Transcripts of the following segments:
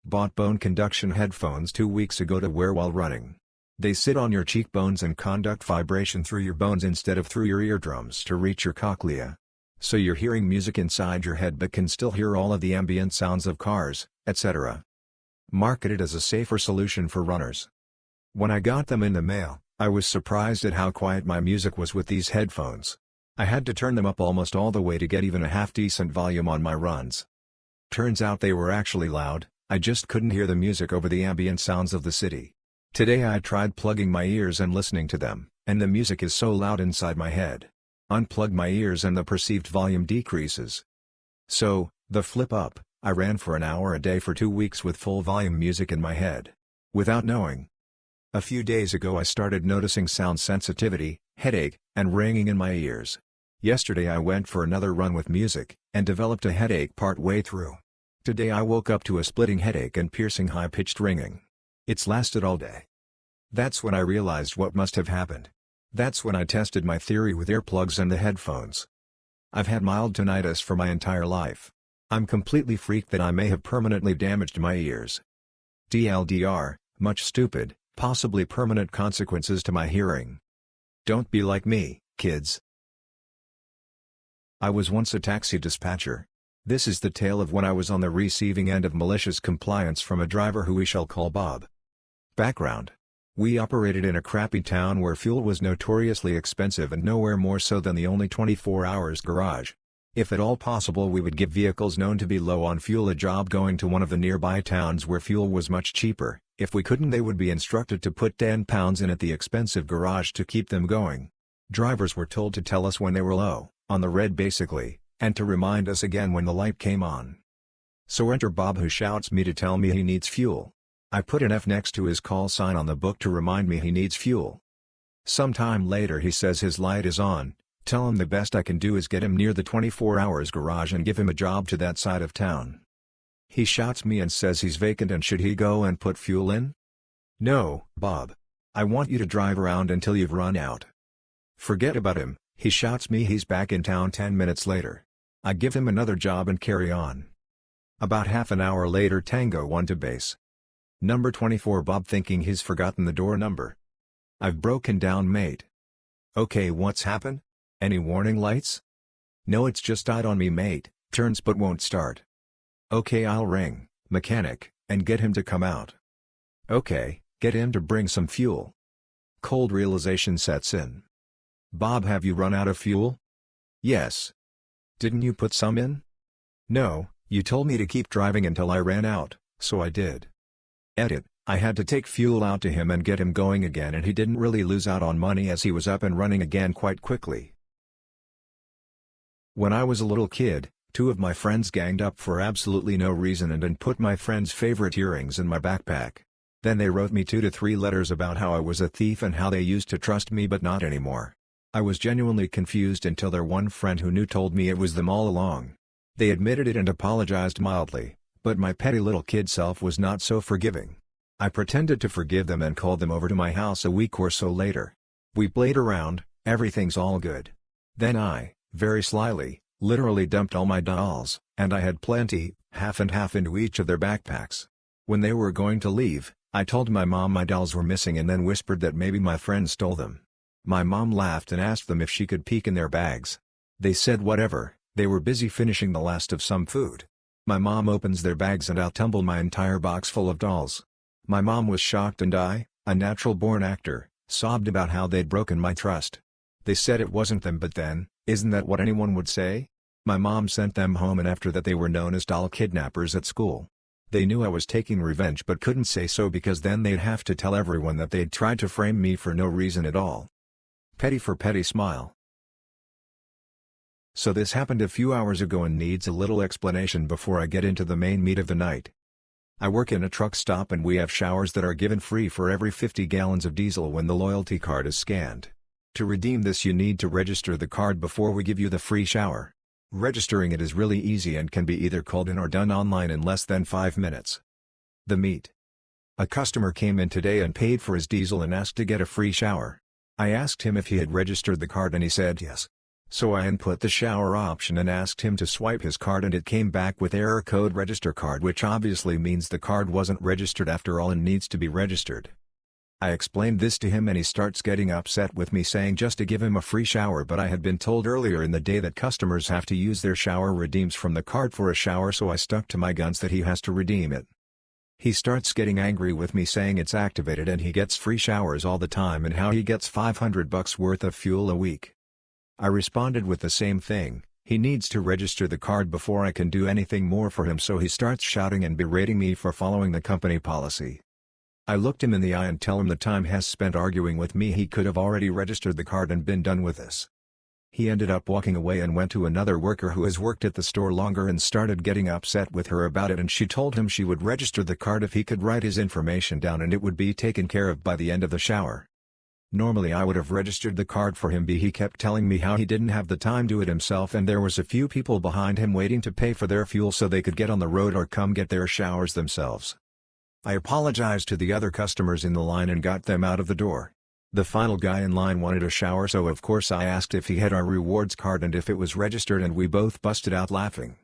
Bought bone conduction headphones 2 weeks ago to wear while running. They sit on your cheekbones and conduct vibration through your bones instead of through your eardrums to reach your cochlea. So you're hearing music inside your head but can still hear all of the ambient sounds of cars, etc. Marketed as a safer solution for runners. When I got them in the mail, I was surprised at how quiet my music was with these headphones. I had to turn them up almost all the way to get even a half-decent volume on my runs. Turns out they were actually loud, I just couldn't hear the music over the ambient sounds of the city. Today I tried plugging my ears and listening to them, and the music is so loud inside my head. Unplug my ears and the perceived volume decreases. So, the flip up, I ran for an hour a day for 2 weeks with full volume music in my head. Without knowing. A few days ago I started noticing sound sensitivity, headache, and ringing in my ears. Yesterday I went for another run with music, and developed a headache part way through. Today I woke up to a splitting headache and piercing high-pitched ringing. It's lasted all day. That's when I realized what must have happened. That's when I tested my theory with earplugs and the headphones. I've had mild tinnitus for my entire life. I'm completely freaked that I may have permanently damaged my ears. TLDR, much stupid, possibly permanent consequences to my hearing. Don't be like me, kids. I was once a taxi dispatcher. This is the tale of when I was on the receiving end of malicious compliance from a driver who we shall call Bob. Background. We operated in a crappy town where fuel was notoriously expensive and nowhere more so than the only 24 hours garage. If at all possible we would give vehicles known to be low on fuel a job going to one of the nearby towns where fuel was much cheaper. If we couldn't they would be instructed to put £10 in at the expensive garage to keep them going. Drivers were told to tell us when they were low, on the red basically, and to remind us again when the light came on. So enter Bob who shouts me to tell me he needs fuel. I put an F next to his call sign on the book to remind me he needs fuel. Sometime later he says his light is on, tell him the best I can do is get him near the 24 hours garage and give him a job to that side of town. He shouts me and says he's vacant and should he go and put fuel in? No, Bob. I want you to drive around until you've run out. Forget about him, he shouts me he's back in town 10 minutes later. I give him another job and carry on. About half an hour later Tango 1 to base. Number 24 Bob thinking he's forgotten the door number. I've broken down mate. Okay what's happened? Any warning lights? No it's just died on me mate, turns but won't start. Okay I'll ring, mechanic, and get him to come out. Okay, get him to bring some fuel. Cold realization sets in. Bob have you run out of fuel? Yes. Didn't you put some in? No, you told me to keep driving until I ran out, so I did. Edit, I had to take fuel out to him and get him going again and he didn't really lose out on money as he was up and running again quite quickly. When I was a little kid, 2 of my friends ganged up for absolutely no reason and put my friend's favorite earrings in my backpack. Then they wrote me 2 to 3 letters about how I was a thief and how they used to trust me but not anymore. I was genuinely confused until their one friend who knew told me it was them all along. They admitted it and apologized mildly, but my petty little kid self was not so forgiving. I pretended to forgive them and called them over to my house a week or so later. We played around, everything's all good. Then I, very slyly, literally dumped all my dolls, and I had plenty, half and half into each of their backpacks. When they were going to leave, I told my mom my dolls were missing and then whispered that maybe my friend stole them. My mom laughed and asked them if she could peek in their bags. They said whatever, they were busy finishing the last of some food. My mom opens their bags and out tumble my entire box full of dolls. My mom was shocked and I, a natural-born actor, sobbed about how they'd broken my trust. They said it wasn't them but then, isn't that what anyone would say? My mom sent them home and after that they were known as doll kidnappers at school. They knew I was taking revenge but couldn't say so because then they'd have to tell everyone that they'd tried to frame me for no reason at all. Petty for petty smile. So this happened a few hours ago and needs a little explanation before I get into the main meat of the night. I work in a truck stop and we have showers that are given free for every 50 gallons of diesel when the loyalty card is scanned. To redeem this you need to register the card before we give you the free shower. Registering it is really easy and can be either called in or done online in less than 5 minutes. The meat. A customer came in today and paid for his diesel and asked to get a free shower. I asked him if he had registered the card and he said yes. So I input the shower option and asked him to swipe his card, and it came back with error code register card, which obviously means the card wasn't registered after all and needs to be registered. I explained this to him and he starts getting upset with me, saying just to give him a free shower, but I had been told earlier in the day that customers have to use their shower redeems from the card for a shower, so I stuck to my guns that he has to redeem it. He starts getting angry with me, saying it's activated and he gets free showers all the time and how he gets $500 worth of fuel a week. I responded with the same thing: he needs to register the card before I can do anything more for him, so he starts shouting and berating me for following the company policy. I looked him in the eye and tell him the time has spent arguing with me, he could have already registered the card and been done with this. He ended up walking away and went to another worker who has worked at the store longer and started getting upset with her about it, and she told him she would register the card if he could write his information down and it would be taken care of by the end of the shower. Normally I would have registered the card for him, but he kept telling me how he didn't have the time to do it himself and there was a few people behind him waiting to pay for their fuel so they could get on the road or come get their showers themselves. I apologized to the other customers in the line and got them out of the door. The final guy in line wanted a shower, so of course I asked if he had our rewards card and if it was registered, and we both busted out laughing.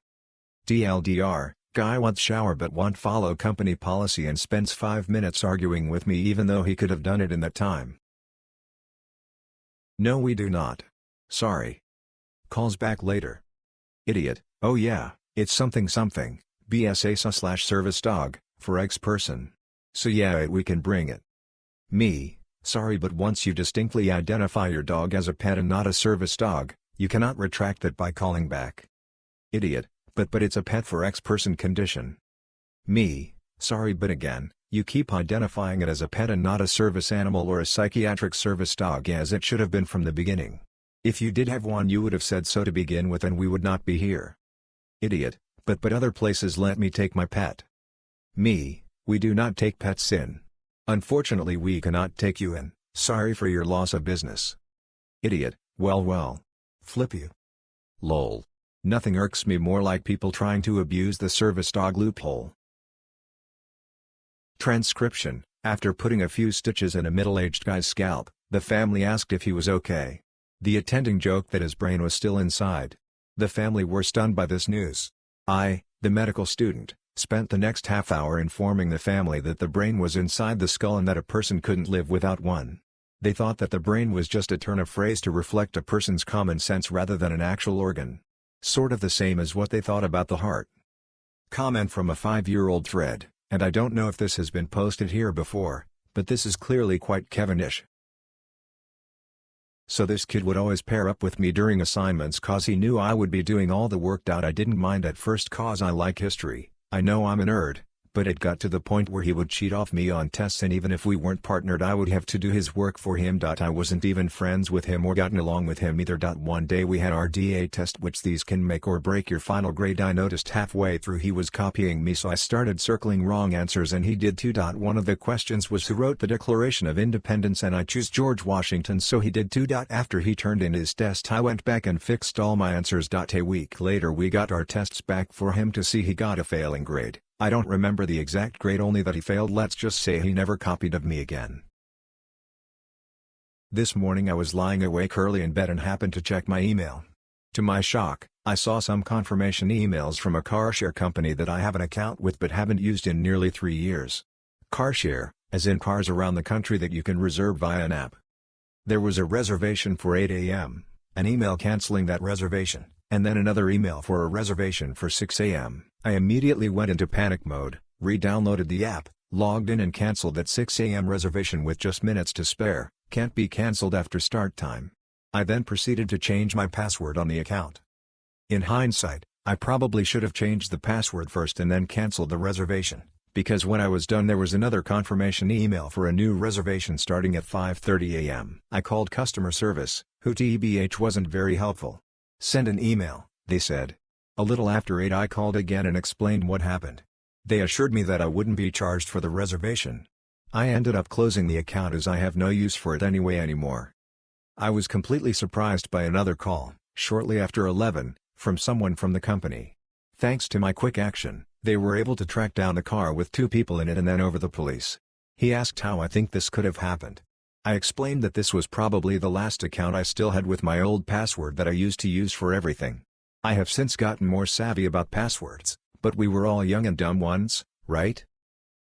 TLDR, guy wants shower but won't follow company policy and spends 5 minutes arguing with me even though he could have done it in that time. No, we do not. Sorry. Calls back later. Idiot, oh yeah, it's something something, BSA/service dog, for X person. So yeah, we can bring it. Me, sorry, but once you distinctly identify your dog as a pet and not a service dog, you cannot retract that by calling back. Idiot, but it's a pet for X person condition. Me, sorry, but again, you keep identifying it as a pet and not a service animal or a psychiatric service dog as it should have been from the beginning. If you did have one you would have said so to begin with and we would not be here. Idiot, but other places let me take my pet. Me, we do not take pets in. Unfortunately we cannot take you in, sorry for your loss of business. Idiot, well. Flip you. Lol. Nothing irks me more like people trying to abuse the service dog loophole. Transcription: after putting a few stitches in a middle-aged guy's scalp, the family asked if he was okay. The attending joked that his brain was still inside. The family were stunned by this news. I, the medical student, spent the next half hour informing the family that the brain was inside the skull and that a person couldn't live without one. They thought that the brain was just a turn of phrase to reflect a person's common sense rather than an actual organ. Sort of the same as what they thought about the heart. Comment from a 5-year-old thread, and I don't know if this has been posted here before, but this is clearly quite Kevinish. So this kid would always pair up with me during assignments cause he knew I would be doing all the work. I didn't mind at first cause I like history, I know I'm a nerd, but it got to the point where he would cheat off me on tests, and even if we weren't partnered I would have to do his work for him. I wasn't even friends with him or gotten along with him either. One day we had our DA test, which these can make or break your final grade. I noticed halfway through he was copying me, so I started circling wrong answers and he did too. One of the questions was who wrote the Declaration of Independence, and I chose George Washington, so he did too. After he turned in his test I went back and fixed all my answers. A week later we got our tests back for him to see. He got a failing grade. I don't remember the exact grade, only that he failed. Let's just say he never copied of me again. This morning I was lying awake early in bed and happened to check my email. To my shock, I saw some confirmation emails from a car share company that I have an account with but haven't used in nearly 3 years. Car share, as in cars around the country that you can reserve via an app. There was a reservation for 8 a.m., an email canceling that reservation, and then another email for a reservation for 6 a.m. I immediately went into panic mode, re-downloaded the app, logged in and cancelled that 6 a.m. reservation with just minutes to spare. Can't be cancelled after start time. I then proceeded to change my password on the account. In hindsight, I probably should have changed the password first and then cancelled the reservation, because when I was done there was another confirmation email for a new reservation starting at 5:30 a.m. I called customer service, who TBH wasn't very helpful. Send an email, they said. A little after 8 I called again and explained what happened. They assured me that I wouldn't be charged for the reservation. I ended up closing the account as I have no use for it anymore. I was completely surprised by another call, shortly after 11, from someone from the company. Thanks to my quick action, they were able to track down a car with 2 people in it and then over the police. He asked how I think this could have happened. I explained that this was probably the last account I still had with my old password that I used to use for everything. I have since gotten more savvy about passwords, but we were all young and dumb once, right?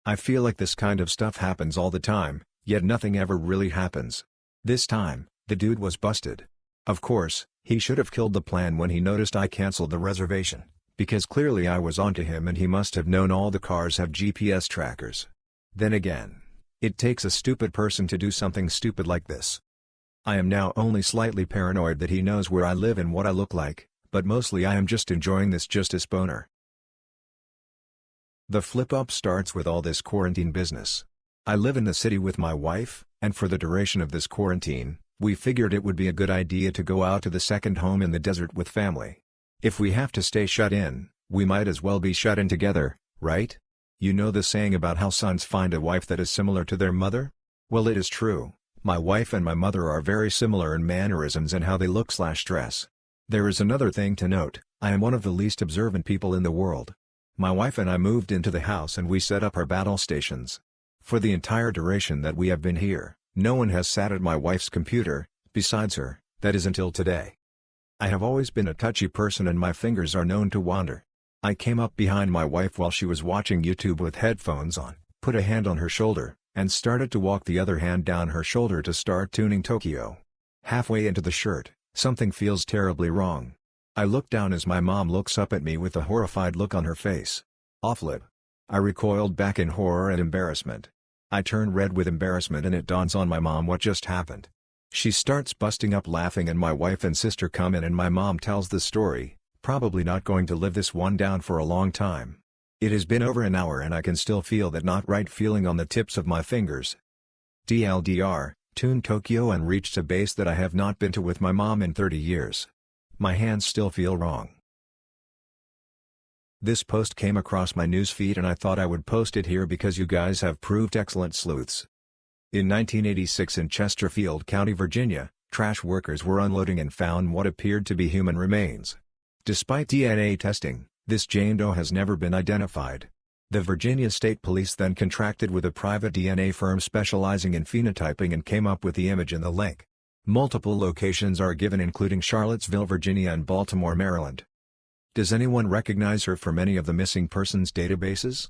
I feel like this kind of stuff happens all the time, yet nothing ever really happens. This time, the dude was busted. Of course, he should have killed the plan when he noticed I canceled the reservation, because clearly I was onto him and he must have known all the cars have GPS trackers. Then again, it takes a stupid person to do something stupid like this. I am now only slightly paranoid that he knows where I live and what I look like, but mostly I am just enjoying this justice boner. The flip-up starts with all this quarantine business. I live in the city with my wife, and for the duration of this quarantine, we figured it would be a good idea to go out to the second home in the desert with family. If we have to stay shut in, we might as well be shut in together, right? You know the saying about how sons find a wife that is similar to their mother? Well, it is true. My wife and my mother are very similar in mannerisms and how they look/dress. There is another thing to note, I am one of the least observant people in the world. My wife and I moved into the house and we set up our battle stations. For the entire duration that we have been here, no one has sat at my wife's computer, besides her, that is until today. I have always been a touchy person and my fingers are known to wander. I came up behind my wife while she was watching YouTube with headphones on, put a hand on her shoulder, and started to walk the other hand down her shoulder to start tuning Tokyo. Halfway into the shirt, something feels terribly wrong. I look down as my mom looks up at me with a horrified look on her face. Off-lip. I recoiled back in horror and embarrassment. I turn red with embarrassment and it dawns on my mom what just happened. She starts busting up laughing and my wife and sister come in and my mom tells the story, probably not going to live this one down for a long time. It has been over an hour and I can still feel that not right feeling on the tips of my fingers. DLDR, tuned Tokyo and reached a base that I have not been to with my mom in 30 years. My hands still feel wrong. This post came across my newsfeed and I thought I would post it here because you guys have proved excellent sleuths. In 1986 in Chesterfield County, Virginia, trash workers were unloading and found what appeared to be human remains. Despite DNA testing, this Jane Doe has never been identified. The Virginia State Police then contracted with a private DNA firm specializing in phenotyping and came up with the image in the link. Multiple locations are given including Charlottesville, Virginia and Baltimore, Maryland. Does anyone recognize her from any of the missing persons databases?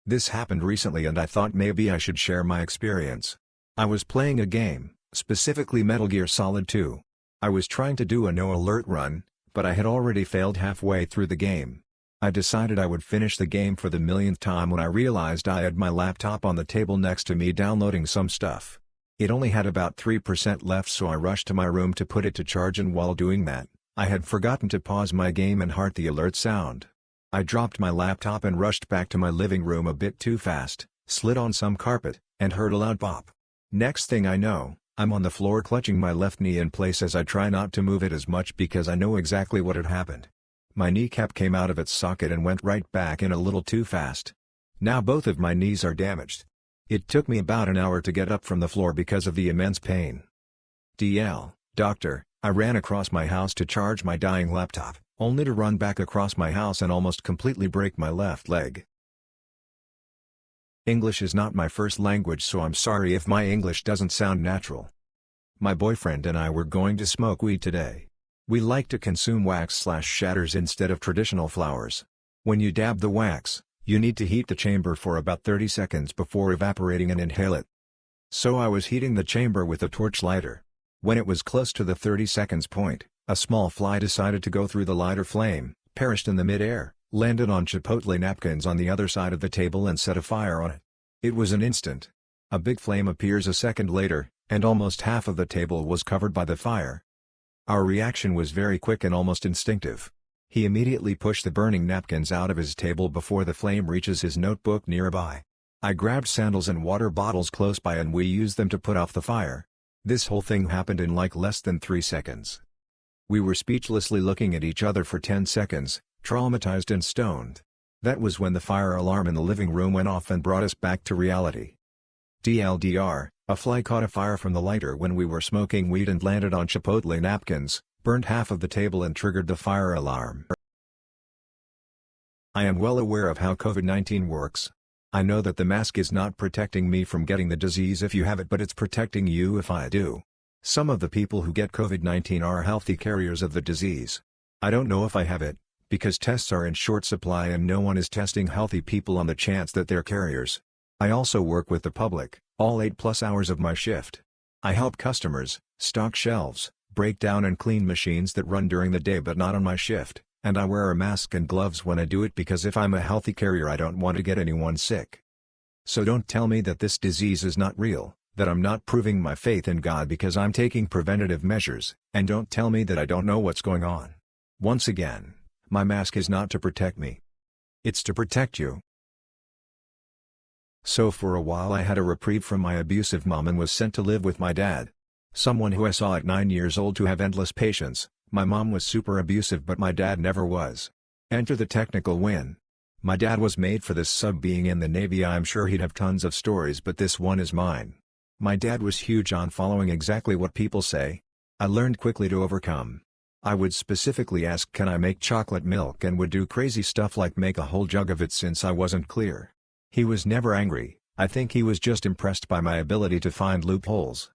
This happened recently and I thought maybe I should share my experience. I was playing a game, specifically Metal Gear Solid 2. I was trying to do a no alert run, but I had already failed halfway through the game. I decided I would finish the game for the millionth time when I realized I had my laptop on the table next to me downloading some stuff. It only had about 3% left so I rushed to my room to put it to charge and while doing that, I had forgotten to pause my game and heart the alert sound. I dropped my laptop and rushed back to my living room a bit too fast, slid on some carpet, and heard a loud pop. Next thing I know, I'm on the floor clutching my left knee in place as I try not to move it as much because I know exactly what had happened. My kneecap came out of its socket and went right back in a little too fast. Now both of my knees are damaged. It took me about an hour to get up from the floor because of the immense pain. Doctor, I ran across my house to charge my dying laptop, only to run back across my house and almost completely break my left leg. English is not my first language so I'm sorry if my English doesn't sound natural. My boyfriend and I were going to smoke weed today. We like to consume wax/shatters instead of traditional flowers. When you dab the wax, you need to heat the chamber for about 30 seconds before evaporating and inhale it. So I was heating the chamber with a torch lighter. When it was close to the 30 seconds point, a small fly decided to go through the lighter flame, perished in the mid-air, landed on Chipotle napkins on the other side of the table and set a fire on it. It was an instant. A big flame appears a second later, and almost half of the table was covered by the fire. Our reaction was very quick and almost instinctive. He immediately pushed the burning napkins out of his table before the flame reaches his notebook nearby. I grabbed sandals and water bottles close by and we used them to put off the fire. This whole thing happened in like less than 3 seconds. We were speechlessly looking at each other for 10 seconds, traumatized and stoned. That was when the fire alarm in the living room went off and brought us back to reality. DLDR, a fly caught a fire from the lighter when we were smoking weed and landed on Chipotle napkins, burned half of the table and triggered the fire alarm. I am well aware of how COVID-19 works. I know that the mask is not protecting me from getting the disease if you have it, but it's protecting you if I do. Some of the people who get COVID-19 are healthy carriers of the disease. I don't know if I have it, because tests are in short supply and no one is testing healthy people on the chance that they're carriers. I also work with the public, all 8+ hours of my shift. I help customers, stock shelves, break down and clean machines that run during the day but not on my shift, and I wear a mask and gloves when I do it because if I'm a healthy carrier I don't want to get anyone sick. So don't tell me that this disease is not real, that I'm not proving my faith in God because I'm taking preventative measures, and don't tell me that I don't know what's going on. Once again, my mask is not to protect me. It's to protect you. So for a while I had a reprieve from my abusive mom and was sent to live with my dad. Someone who I saw at 9 years old to have endless patience. My mom was super abusive but my dad never was. Enter the technical win. My dad was made for this sub being in the Navy. I'm sure he'd have tons of stories but this one is mine. My dad was huge on following exactly what people say. I learned quickly to overcome. I would specifically ask can I make chocolate milk and would do crazy stuff like make a whole jug of it since I wasn't clear. He was never angry, I think he was just impressed by my ability to find loopholes.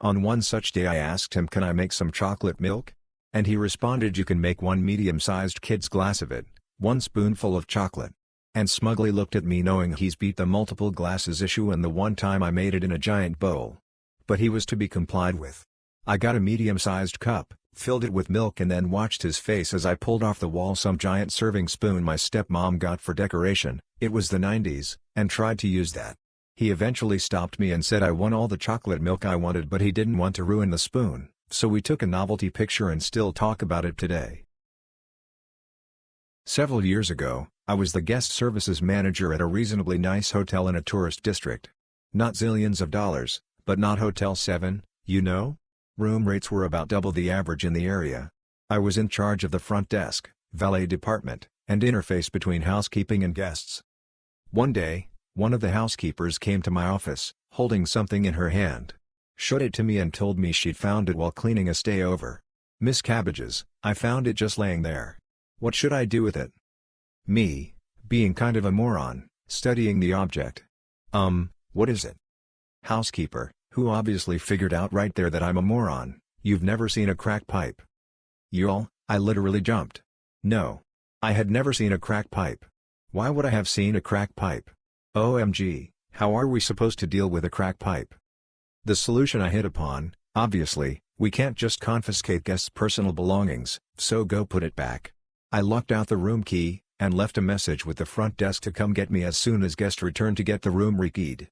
On one such day I asked him can I make some chocolate milk? And he responded you can make one medium-sized kid's glass of it, 1 spoonful of chocolate. And smugly looked at me knowing he's beat the multiple glasses issue and the one time I made it in a giant bowl. But he was to be complied with. I got a medium-sized cup, filled it with milk and then watched his face as I pulled off the wall some giant serving spoon my stepmom got for decoration, it was the 90s, and tried to use that. He eventually stopped me and said I won all the chocolate milk I wanted but he didn't want to ruin the spoon, so we took a novelty picture and still talk about it today. Several years ago, I was the guest services manager at a reasonably nice hotel in a tourist district. Not zillions of dollars, but not Hotel 7, you know? Room rates were about double the average in the area. I was in charge of the front desk, valet department, and interface between housekeeping and guests. One day, one of the housekeepers came to my office, holding something in her hand. Showed it to me and told me she'd found it while cleaning a stayover. Miss Cabbages, I found it just laying there. What should I do with it? Me, being kind of a moron, studying the object. What is it? Housekeeper, who obviously figured out right there that I'm a moron, you've never seen a crack pipe. Y'all, I literally jumped. No. I had never seen a crack pipe. Why would I have seen a crack pipe? OMG, how are we supposed to deal with a crack pipe? The solution I hit upon, obviously, we can't just confiscate guests' personal belongings, so go put it back. I locked out the room key, and left a message with the front desk to come get me as soon as guest returned to get the room rekeyed.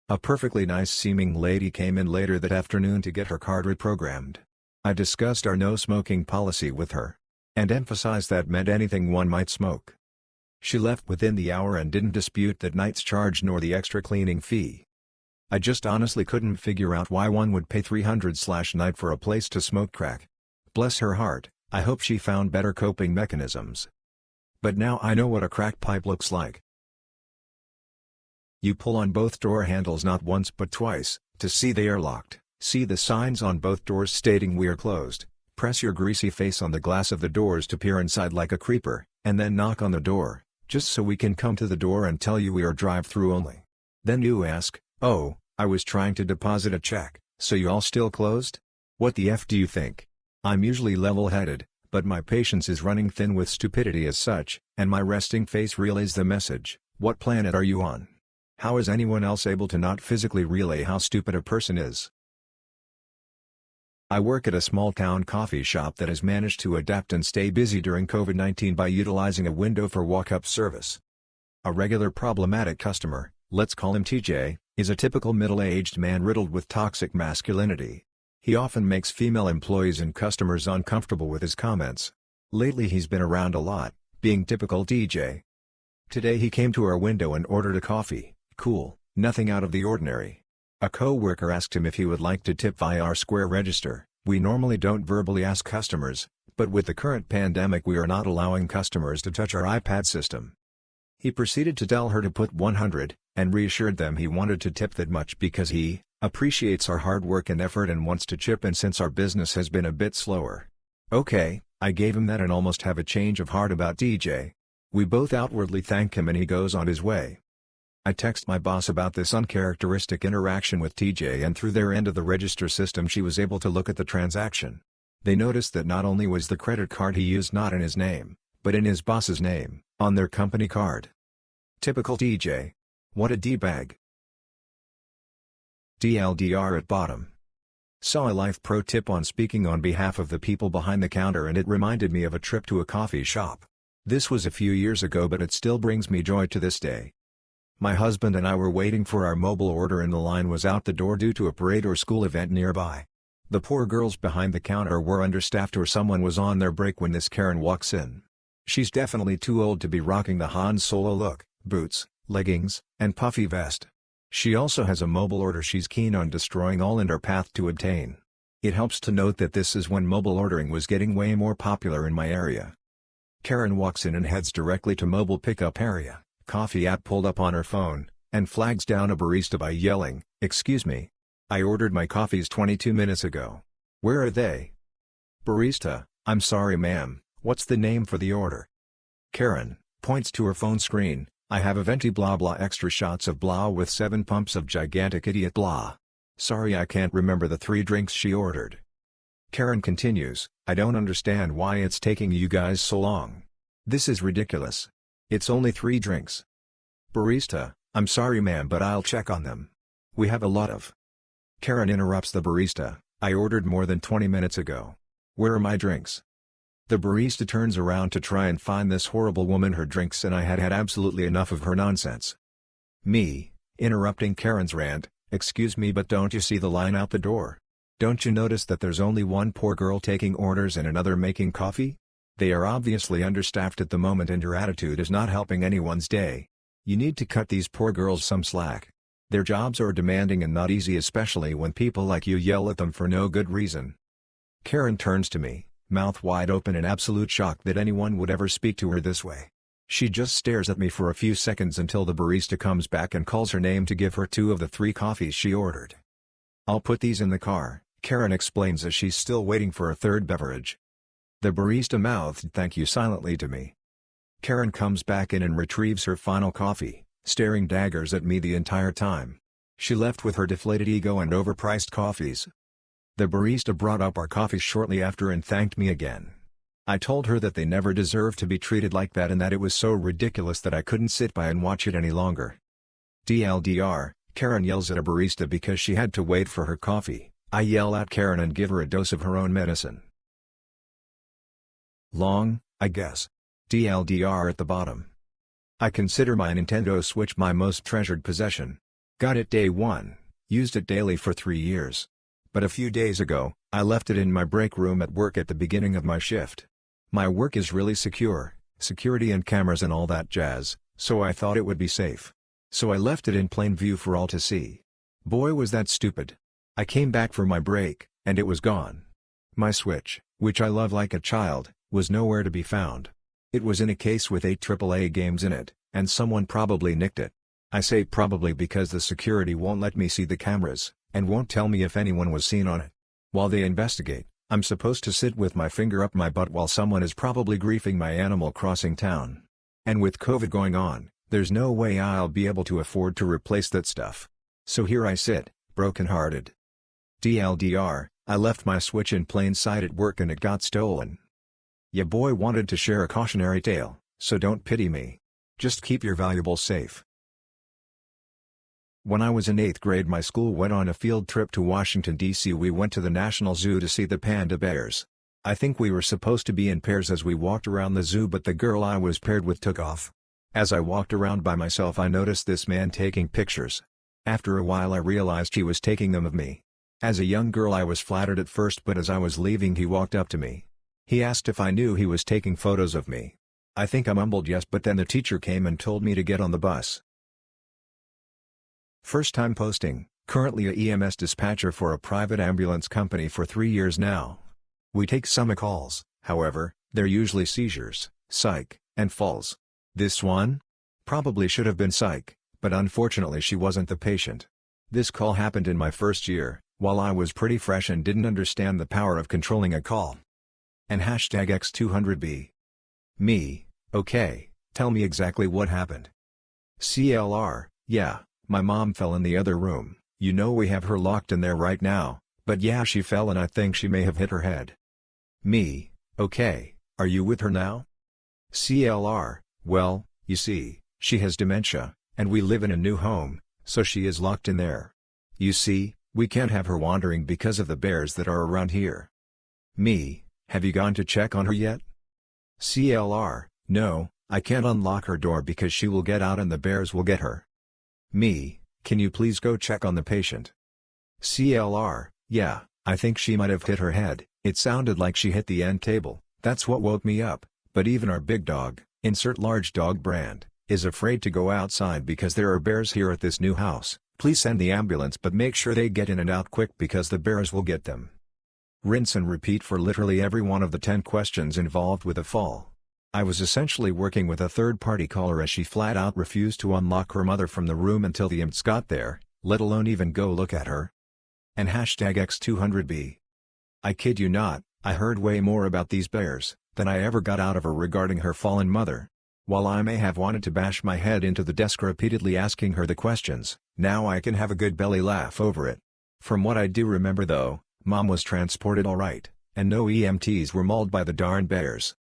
A perfectly nice-seeming lady came in later that afternoon to get her card reprogrammed. I discussed our no-smoking policy with her, and emphasized that meant anything one might smoke. She left within the hour and didn't dispute that night's charge nor the extra cleaning fee. I just honestly couldn't figure out why one would pay $300/night for a place to smoke crack. Bless her heart, I hope she found better coping mechanisms. But now I know what a crack pipe looks like. You pull on both door handles not once but twice, to see they are locked, see the signs on both doors stating we are closed, press your greasy face on the glass of the doors to peer inside like a creeper, and then knock on the door, just so we can come to the door and tell you we are drive-through only. Then you ask, oh, I was trying to deposit a check, so you all still closed? What the F do you think? I'm usually level-headed, but my patience is running thin with stupidity as such, and my resting face relays the message, what planet are you on? How is anyone else able to not physically relay how stupid a person is? I work at a small-town coffee shop that has managed to adapt and stay busy during COVID-19 by utilizing a window for walk-up service. A regular problematic customer, let's call him TJ, is a typical middle-aged man riddled with toxic masculinity. He often makes female employees and customers uncomfortable with his comments. Lately he's been around a lot, being typical TJ. Today he came to our window and ordered a coffee. Cool, nothing out of the ordinary. A co-worker asked him if he would like to tip via our Square register. We normally don't verbally ask customers, but with the current pandemic we are not allowing customers to touch our iPad system. He proceeded to tell her to put 100, and reassured them he wanted to tip that much because he appreciates our hard work and effort and wants to chip in since our business has been a bit slower. Okay, I gave him that and almost have a change of heart about DJ. We both outwardly thank him and he goes on his way. I text my boss about this uncharacteristic interaction with TJ, and through their end of the register system she was able to look at the transaction. They noticed that not only was the credit card he used not in his name, but in his boss's name, on their company card. Typical TJ. What a D-bag. DLDR at bottom. Saw a life pro tip on speaking on behalf of the people behind the counter, and it reminded me of a trip to a coffee shop. This was a few years ago, but it still brings me joy to this day. My husband and I were waiting for our mobile order and the line was out the door due to a parade or school event nearby. The poor girls behind the counter were understaffed or someone was on their break when this Karen walks in. She's definitely too old to be rocking the Han Solo look, boots, leggings, and puffy vest. She also has a mobile order she's keen on destroying all in her path to obtain. It helps to note that this is when mobile ordering was getting way more popular in my area. Karen walks in and heads directly to mobile pickup area, coffee app pulled up on her phone, and flags down a barista by yelling, "Excuse me. I ordered my coffees 22 minutes ago. Where are they?" Barista, "I'm sorry ma'am, what's the name for the order?" Karen points to her phone screen, "I have a venti blah blah extra shots of blah with 7 pumps of gigantic idiot blah. Sorry, I can't remember the 3 drinks she ordered." Karen continues, "I don't understand why it's taking you guys so long. This is ridiculous. It's only 3 drinks." Barista, "I'm sorry ma'am, but I'll check on them. We have a lot of..." Karen interrupts the barista, "I ordered more than 20 minutes ago. Where are my drinks?" The barista turns around to try and find this horrible woman her drinks, and I had had absolutely enough of her nonsense. Me, interrupting Karen's rant, "Excuse me, but don't you see the line out the door? Don't you notice that there's only one poor girl taking orders and another making coffee? They are obviously understaffed at the moment and your attitude is not helping anyone's day. You need to cut these poor girls some slack. Their jobs are demanding and not easy, especially when people like you yell at them for no good reason." Karen turns to me, mouth wide open in absolute shock that anyone would ever speak to her this way. She just stares at me for a few seconds until the barista comes back and calls her name to give her 2 of the 3 coffees she ordered. "I'll put these in the car," Karen explains as she's still waiting for a 3rd beverage. The barista mouthed "thank you" silently to me. Karen comes back in and retrieves her final coffee, staring daggers at me the entire time. She left with her deflated ego and overpriced coffees. The barista brought up our coffees shortly after and thanked me again. I told her that they never deserved to be treated like that and that it was so ridiculous that I couldn't sit by and watch it any longer. DLDR, Karen yells at a barista because she had to wait for her coffee. I yell at Karen and give her a dose of her own medicine. Long, I guess. DLDR at the bottom. I consider my Nintendo Switch my most treasured possession. Got it day 1, used it daily for 3 years. But a few days ago, I left it in my break room at work at the beginning of my shift. My work is really secure, security and cameras and all that jazz, so I thought it would be safe. So I left it in plain view for all to see. Boy was that stupid. I came back for my break, and it was gone. My Switch, which I love like a child, was nowhere to be found. It was in a case with 8 AAA games in it, and someone probably nicked it. I say probably because the security won't let me see the cameras, and won't tell me if anyone was seen on it. While they investigate, I'm supposed to sit with my finger up my butt while someone is probably griefing my Animal Crossing town. And with COVID going on, there's no way I'll be able to afford to replace that stuff. So here I sit, broken-hearted. DLDR, I left my Switch in plain sight at work and it got stolen. Ya boy wanted to share a cautionary tale, so don't pity me. Just keep your valuables safe. When I was in 8th grade, my school went on a field trip to Washington, D.C. We went to the National Zoo to see the panda bears. I think we were supposed to be in pairs as we walked around the zoo, but the girl I was paired with took off. As I walked around by myself, I noticed this man taking pictures. After a while I realized he was taking them of me. As a young girl I was flattered at first, but as I was leaving he walked up to me. He asked if I knew he was taking photos of me. I think I mumbled yes, but then the teacher came and told me to get on the bus. First time posting, currently a EMS dispatcher for a private ambulance company for 3 years now. We take some calls, however, they're usually seizures, psych, and falls. This one? Probably should have been psych, but unfortunately she wasn't the patient. This call happened in my first year, while I was pretty fresh and didn't understand the power of controlling a call. And #X200B. Me, okay, tell me exactly what happened. CLR, Yeah, my mom fell in the other room. You know we have her locked in there right now, but yeah, she fell and I think she may have hit her head. Me, okay, are you with her now? CLR, well, you see, she has dementia, and we live in a new home, so she is locked in there. You see, we can't have her wandering because of the bears that are around here. Me, have you gone to check on her yet? CLR, no, I can't unlock her door because she will get out and the bears will get her. Me, can you please go check on the patient? CLR, yeah, I think she might have hit her head, it sounded like she hit the end table, that's what woke me up, but even our big dog, insert large dog brand, is afraid to go outside because there are bears here at this new house. Please send the ambulance but make sure they get in and out quick because the bears will get them. Rinse and repeat for literally every one of the 10 questions involved with a fall. I was essentially working with a third-party caller as she flat out refused to unlock her mother from the room until the imps got there, let alone even go look at her. And #X200B. I kid you not, I heard way more about these bears than I ever got out of her regarding her fallen mother. While I may have wanted to bash my head into the desk repeatedly asking her the questions, now I can have a good belly laugh over it. From what I do remember though, Mom was transported alright, and no EMTs were mauled by the darn bears.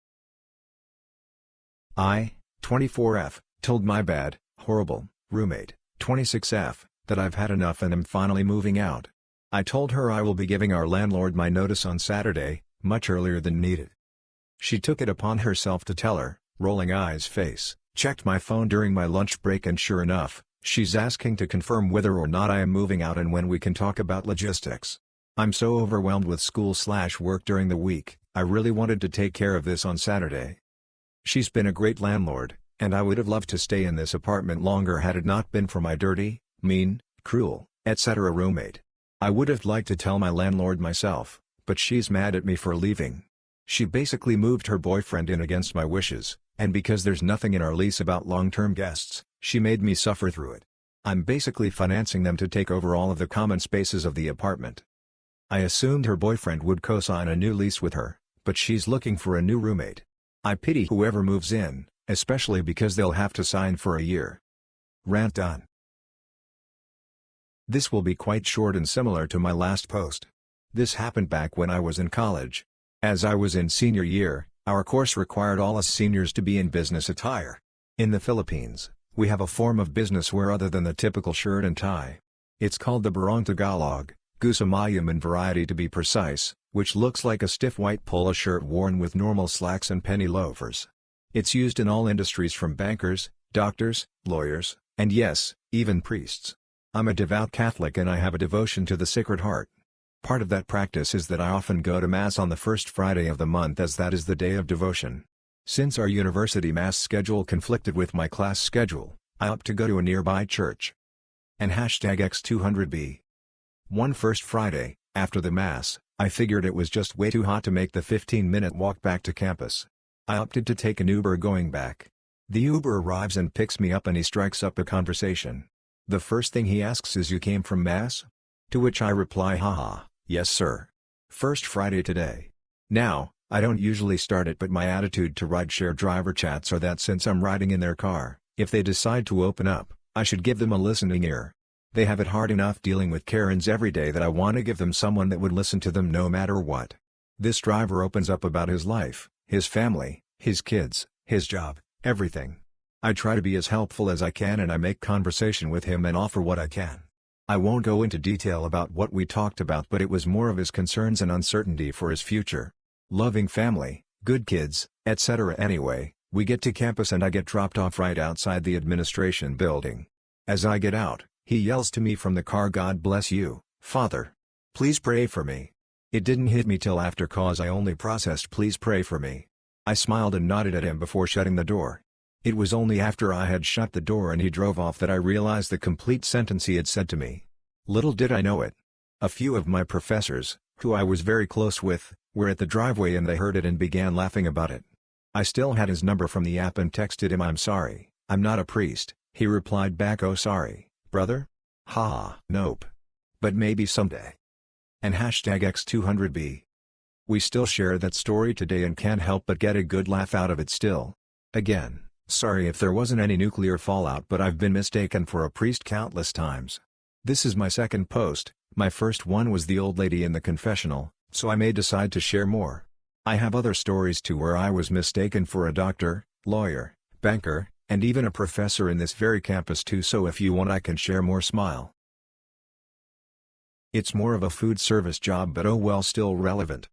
24F, told my bad, horrible, roommate, 26F, that I've had enough and am finally moving out. I told her I will be giving our landlord my notice on Saturday, much earlier than needed. She took it upon herself to tell her, rolling eyes face, checked my phone during my lunch break and sure enough, she's asking to confirm whether or not I am moving out and when we can talk about logistics. I'm so overwhelmed with school/work during the week, I really wanted to take care of this on Saturday. She's been a great landlord, and I would have loved to stay in this apartment longer had it not been for my dirty, mean, cruel, etc. roommate. I would have liked to tell my landlord myself, but she's mad at me for leaving. She basically moved her boyfriend in against my wishes, and because there's nothing in our lease about long-term guests, she made me suffer through it. I'm basically financing them to take over all of the common spaces of the apartment. I assumed her boyfriend would co-sign a new lease with her, but she's looking for a new roommate. I pity whoever moves in, especially because they'll have to sign for a year. Rant done. This will be quite short and similar to my last post. This happened back when I was in college. As I was in senior year, our course required all us seniors to be in business attire. In the Philippines, we have a form of business wear other than the typical shirt and tie. It's called the barong Tagalog, gusamayam in variety to be precise, which looks like a stiff white polo shirt worn with normal slacks and penny loafers. It's used in all industries from bankers, doctors, lawyers, and yes, even priests. I'm a devout Catholic and I have a devotion to the Sacred Heart. Part of that practice is that I often go to Mass on the first Friday of the month as that is the day of devotion. Since our university Mass schedule conflicted with my class schedule, I opted to go to a nearby church. And #X200B. One first Friday, after the Mass, I figured it was just way too hot to make the 15-minute walk back to campus. I opted to take an Uber going back. The Uber arrives and picks me up and he strikes up a conversation. The first thing he asks is, "You came from Mass?" To which I reply, "Haha, yes sir. First Friday today." Now, I don't usually start it, but my attitude to rideshare driver chats are that since I'm riding in their car, if they decide to open up, I should give them a listening ear. They have it hard enough dealing with Karens every day that I want to give them someone that would listen to them no matter what. This driver opens up about his life, his family, his kids, his job, everything. I try to be as helpful as I can and I make conversation with him and offer what I can. I won't go into detail about what we talked about, but it was more of his concerns and uncertainty for his future. Loving family, good kids, etc. Anyway, we get to campus and I get dropped off right outside the administration building. As I get out, he yells to me from the car, "God bless you, Father. Please pray for me." It didn't hit me till after cause I only processed "please pray for me." I smiled and nodded at him before shutting the door. It was only after I had shut the door and he drove off that I realized the complete sentence he had said to me. Little did I know it. A few of my professors, who I was very close with, were at the driveway and they heard it and began laughing about it. I still had his number from the app and texted him, "I'm sorry, I'm not a priest." He replied back, "Oh sorry, brother? Ha, nope. But maybe someday." And #X200B. We still share that story today and can't help but get a good laugh out of it still. Again, Sorry if there wasn't any nuclear fallout, but I've been mistaken for a priest countless times. This is my second post. My first one was the old lady in the confessional, so I may decide to share more. I have other stories too where I was mistaken for a doctor, lawyer, banker, and even a professor in this very campus too, so if you want I can share more. Smile. It's more of a food service job, but oh well, still relevant.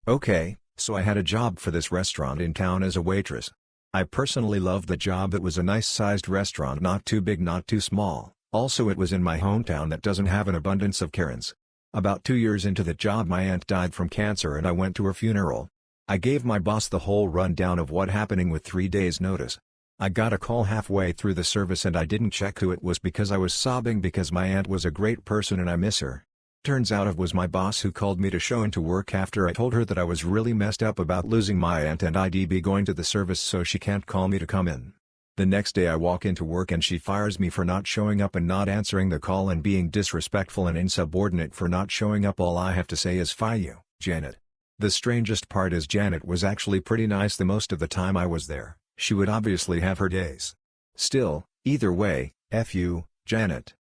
Okay, so I had a job for this restaurant in town as a waitress. I personally loved the job. It was a nice-sized restaurant, not too big, not too small. Also, it was in my hometown that doesn't have an abundance of Karens. About 2 years into the job, my aunt died from cancer and I went to her funeral. I gave my boss the whole rundown of what happening with 3 days notice. I got a call halfway through the service and I didn't check who it was because I was sobbing because my aunt was a great person and I miss her. Turns out it was my boss who called me to show into work after I told her that I was really messed up about losing my aunt and I'd be going to the service, so she can't call me to come in. The next day I walk into work and she fires me for not showing up and not answering the call and being disrespectful and insubordinate for not showing up. All I have to say is "Fire you, Janet." The strangest part is Janet was actually pretty nice the most of the time I was there. She would obviously have her days. Still, either way, F you, Janet.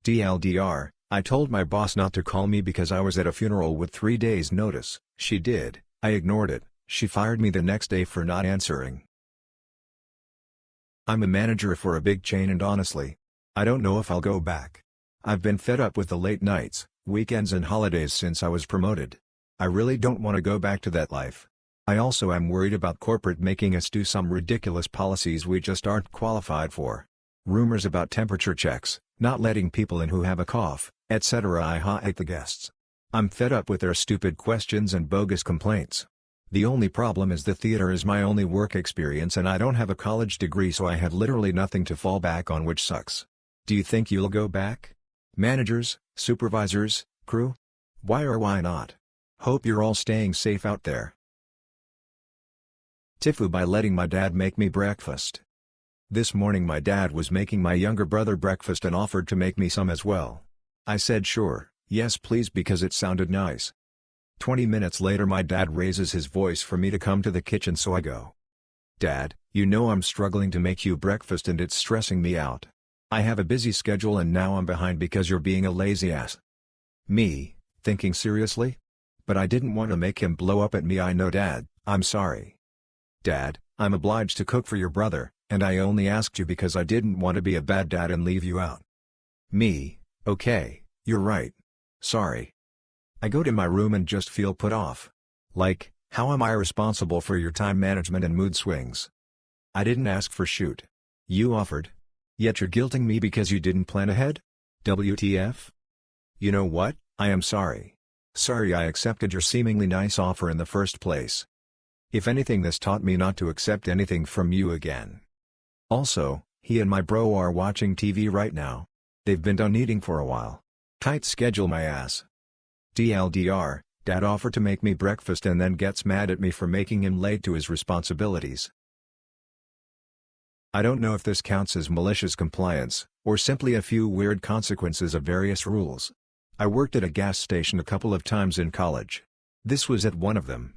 TLDR, I told my boss not to call me because I was at a funeral with 3 days notice. She did. I ignored it. She fired me the next day for not answering. I'm a manager for a big chain and honestly, I don't know if I'll go back. I've been fed up with the late nights, weekends and holidays since I was promoted. I really don't want to go back to that life. I also am worried about corporate making us do some ridiculous policies we just aren't qualified for. Rumors about temperature checks, not letting people in who have a cough, etc. I hate the guests. I'm fed up with their stupid questions and bogus complaints. The only problem is the theater is my only work experience and I don't have a college degree, so I have literally nothing to fall back on, which sucks. Do you think you'll go back? Managers, supervisors, crew? Why or why not? Hope you're all staying safe out there. Tifu by letting my dad make me breakfast. This morning my dad was making my younger brother breakfast and offered to make me some as well. I said sure, yes please, because it sounded nice. 20 minutes later my dad raises his voice for me to come to the kitchen, so I go. Dad, you know I'm struggling to make you breakfast and it's stressing me out. I have a busy schedule and now I'm behind because you're being a lazy ass. Me, thinking seriously? But I didn't want to make him blow up at me. I know Dad, I'm sorry. Dad, I'm obliged to cook for your brother, and I only asked you because I didn't want to be a bad dad and leave you out. Me, okay, you're right. Sorry. I go to my room and just feel put off. Like, how am I responsible for your time management and mood swings? I didn't ask for shoot. You offered. Yet you're guilting me because you didn't plan ahead? WTF? You know what, I am sorry. Sorry I accepted your seemingly nice offer in the first place. If anything, this taught me not to accept anything from you again. Also, he and my bro are watching TV right now. They've been done eating for a while. Tight schedule my ass. TLDR, Dad offered to make me breakfast and then gets mad at me for making him late to his responsibilities. I don't know if this counts as malicious compliance, or simply a few weird consequences of various rules. I worked at a gas station a couple of times in college. This was at one of them.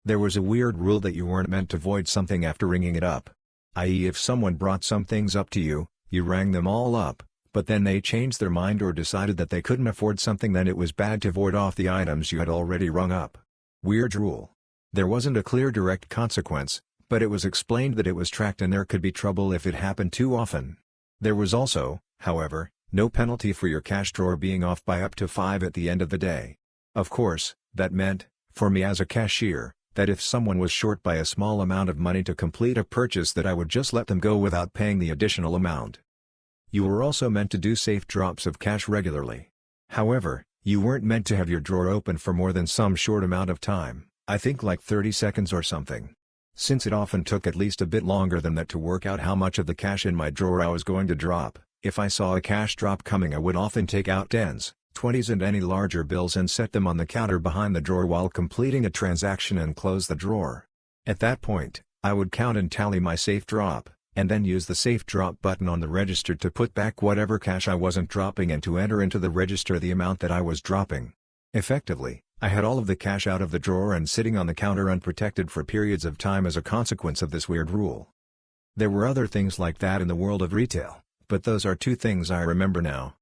There was a weird rule that you weren't meant to void something after ringing it up. I.e., if someone brought some things up to you, you rang them all up, but then they changed their mind or decided that they couldn't afford something, then it was bad to void off the items you had already rung up. Weird rule. There wasn't a clear direct consequence, but it was explained that it was tracked and there could be trouble if it happened too often. There was also, however, no penalty for your cash drawer being off by up to 5 at the end of the day. Of course, that meant, for me as a cashier, that if someone was short by a small amount of money to complete a purchase, that I would just let them go without paying the additional amount. You were also meant to do safe drops of cash regularly. However, you weren't meant to have your drawer open for more than some short amount of time, I think like 30 seconds or something. Since it often took at least a bit longer than that to work out how much of the cash in my drawer I was going to drop, if I saw a cash drop coming I would often take out 10s, 20s and any larger bills and set them on the counter behind the drawer while completing a transaction and close the drawer. At that point, I would count and tally my safe drop, and then use the safe drop button on the register to put back whatever cash I wasn't dropping and to enter into the register the amount that I was dropping. Effectively, I had all of the cash out of the drawer and sitting on the counter unprotected for periods of time as a consequence of this weird rule. There were other things like that in the world of retail, but those are two things I remember now.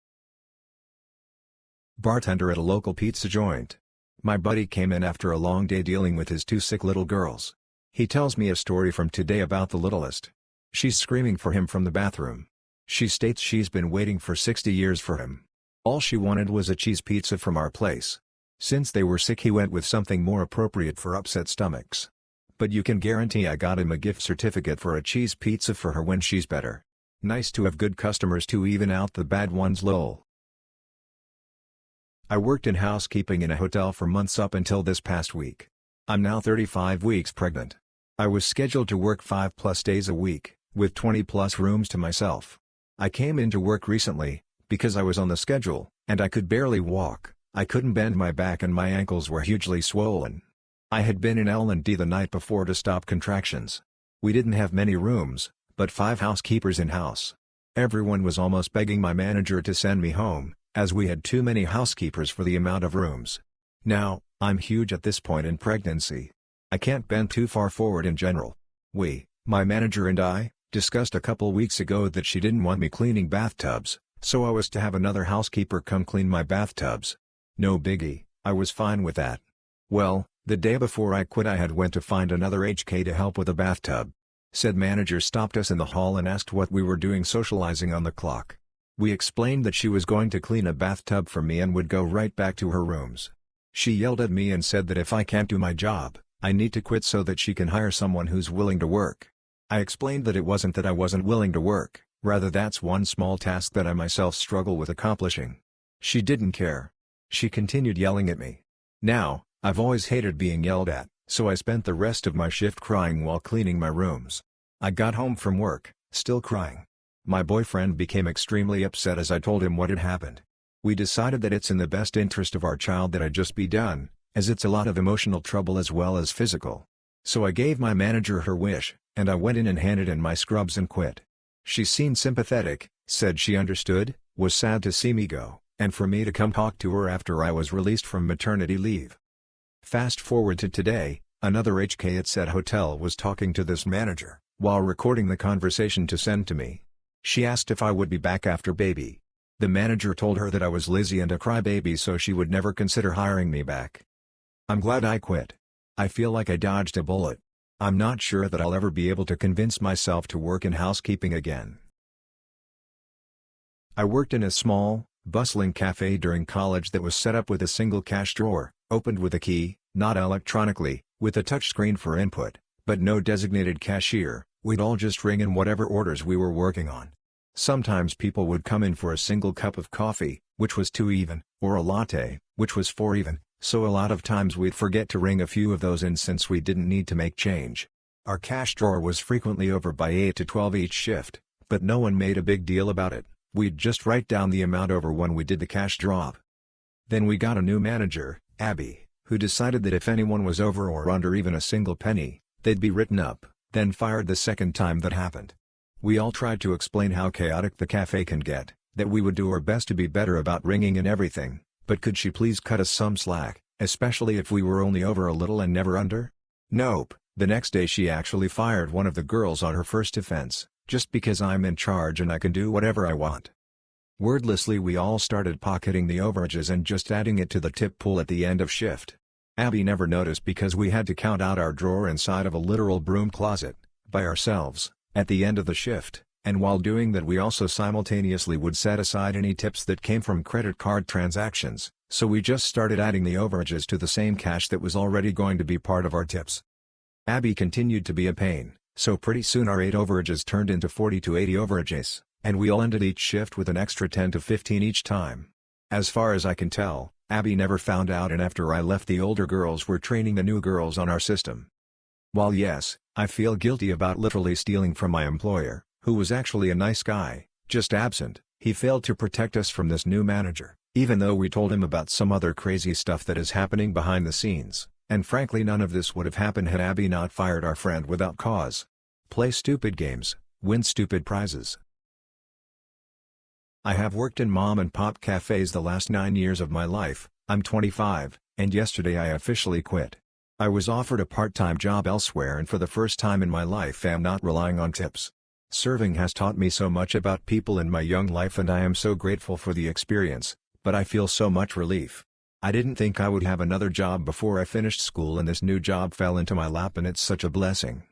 Bartender at a local pizza joint. My buddy came in after a long day dealing with his two sick little girls. He tells me a story from today about the littlest. She's screaming for him from the bathroom. She states she's been waiting for 60 years for him. All she wanted was a cheese pizza from our place. Since they were sick, he went with something more appropriate for upset stomachs. But you can guarantee I got him a gift certificate for a cheese pizza for her when she's better. Nice to have good customers to even out the bad ones, lol. I worked in housekeeping in a hotel for months up until this past week. I'm now 35 weeks pregnant. I was scheduled to work 5+ days a week, with 20+ rooms to myself. I came into work recently, because I was on the schedule, and I could barely walk. I couldn't bend my back and my ankles were hugely swollen. I had been in L&D the night before to stop contractions. We didn't have many rooms, but 5 housekeepers in-house. Everyone was almost begging my manager to send me home, as we had too many housekeepers for the amount of rooms. Now, I'm huge at this point in pregnancy. I can't bend too far forward in general. My manager and I, discussed a couple weeks ago that she didn't want me cleaning bathtubs, so I was to have another housekeeper come clean my bathtubs. No biggie, I was fine with that. Well, the day before I quit I had went to find another HK to help with a bathtub. Said manager stopped us in the hall and asked what we were doing socializing on the clock. We explained that she was going to clean a bathtub for me and would go right back to her rooms. She yelled at me and said that if I can't do my job, I need to quit so that she can hire someone who's willing to work. I explained that it wasn't that I wasn't willing to work, rather that's one small task that I myself struggle with accomplishing. She didn't care. She continued yelling at me. Now, I've always hated being yelled at, so I spent the rest of my shift crying while cleaning my rooms. I got home from work, still crying. My boyfriend became extremely upset as I told him what had happened. We decided that it's in the best interest of our child that I just be done, as it's a lot of emotional trouble as well as physical. So I gave my manager her wish, and I went in and handed in my scrubs and quit. She seemed sympathetic, said she understood, was sad to see me go, and for me to come talk to her after I was released from maternity leave. Fast forward to today, another HK at said hotel was talking to this manager, while recording the conversation to send to me. She asked if I would be back after baby. The manager told her that I was lazy and a crybaby so she would never consider hiring me back. I'm glad I quit. I feel like I dodged a bullet. I'm not sure that I'll ever be able to convince myself to work in housekeeping again. I worked in a small, bustling cafe during college that was set up with a single cash drawer, opened with a key, not electronically, with a touchscreen for input, but no designated cashier. We'd all just ring in whatever orders we were working on. Sometimes people would come in for a single cup of coffee, which was 2 even, or a latte, which was 4 even, so a lot of times we'd forget to ring a few of those in since we didn't need to make change. Our cash drawer was frequently over by 8 to 12 each shift, but no one made a big deal about it. We'd just write down the amount over when we did the cash drop. Then we got a new manager, Abby, who decided that if anyone was over or under even a single penny, they'd be written up, then fired the second time that happened. We all tried to explain how chaotic the cafe can get, that we would do our best to be better about ringing in everything, but could she please cut us some slack, especially if we were only over a little and never under? Nope, the next day she actually fired one of the girls on her first offense, just because I'm in charge and I can do whatever I want. Wordlessly we all started pocketing the overages and just adding it to the tip pool at the end of shift. Abby never noticed because we had to count out our drawer inside of a literal broom closet, by ourselves, at the end of the shift, and while doing that we also simultaneously would set aside any tips that came from credit card transactions, so we just started adding the overages to the same cash that was already going to be part of our tips. Abby continued to be a pain, so pretty soon our 8 overages turned into 40 to 80 overages, and we all ended each shift with an extra 10 to 15 each time. As far as I can tell, Abby never found out, and after I left the older girls were training the new girls on our system. While yes, I feel guilty about literally stealing from my employer, who was actually a nice guy, just absent, he failed to protect us from this new manager, even though we told him about some other crazy stuff that is happening behind the scenes, and frankly none of this would have happened had Abby not fired our friend without cause. Play stupid games, win stupid prizes. I have worked in mom-and-pop cafes the last 9 years of my life. I'm 25, and yesterday I officially quit. I was offered a part-time job elsewhere and for the first time in my life am not relying on tips. Serving has taught me so much about people in my young life and I am so grateful for the experience, but I feel so much relief. I didn't think I would have another job before I finished school and this new job fell into my lap and it's such a blessing.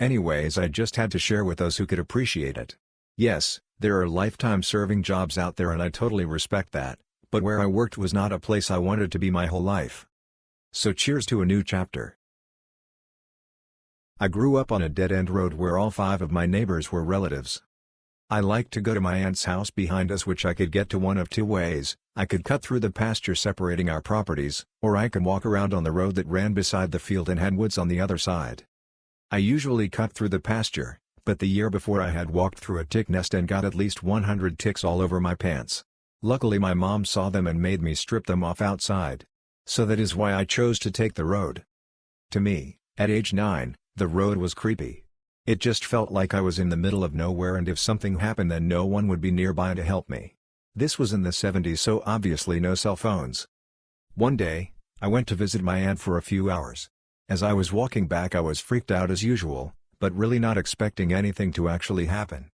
Anyways, I just had to share with those who could appreciate it. Yes, there are lifetime serving jobs out there and I totally respect that, but where I worked was not a place I wanted to be my whole life. So cheers to a new chapter. I grew up on a dead-end road where all 5 of my neighbors were relatives. I liked to go to my aunt's house behind us, which I could get to one of 2 ways. I could cut through the pasture separating our properties, or I could walk around on the road that ran beside the field and had woods on the other side. I usually cut through the pasture, but the year before I had walked through a tick nest and got at least 100 ticks all over my pants. Luckily my mom saw them and made me strip them off outside. So that is why I chose to take the road. To me, at age 9, the road was creepy. It just felt like I was in the middle of nowhere and if something happened then no one would be nearby to help me. This was in the 70s, so obviously no cell phones. One day, I went to visit my aunt for a few hours. As I was walking back I was freaked out as usual, but really not expecting anything to actually happen.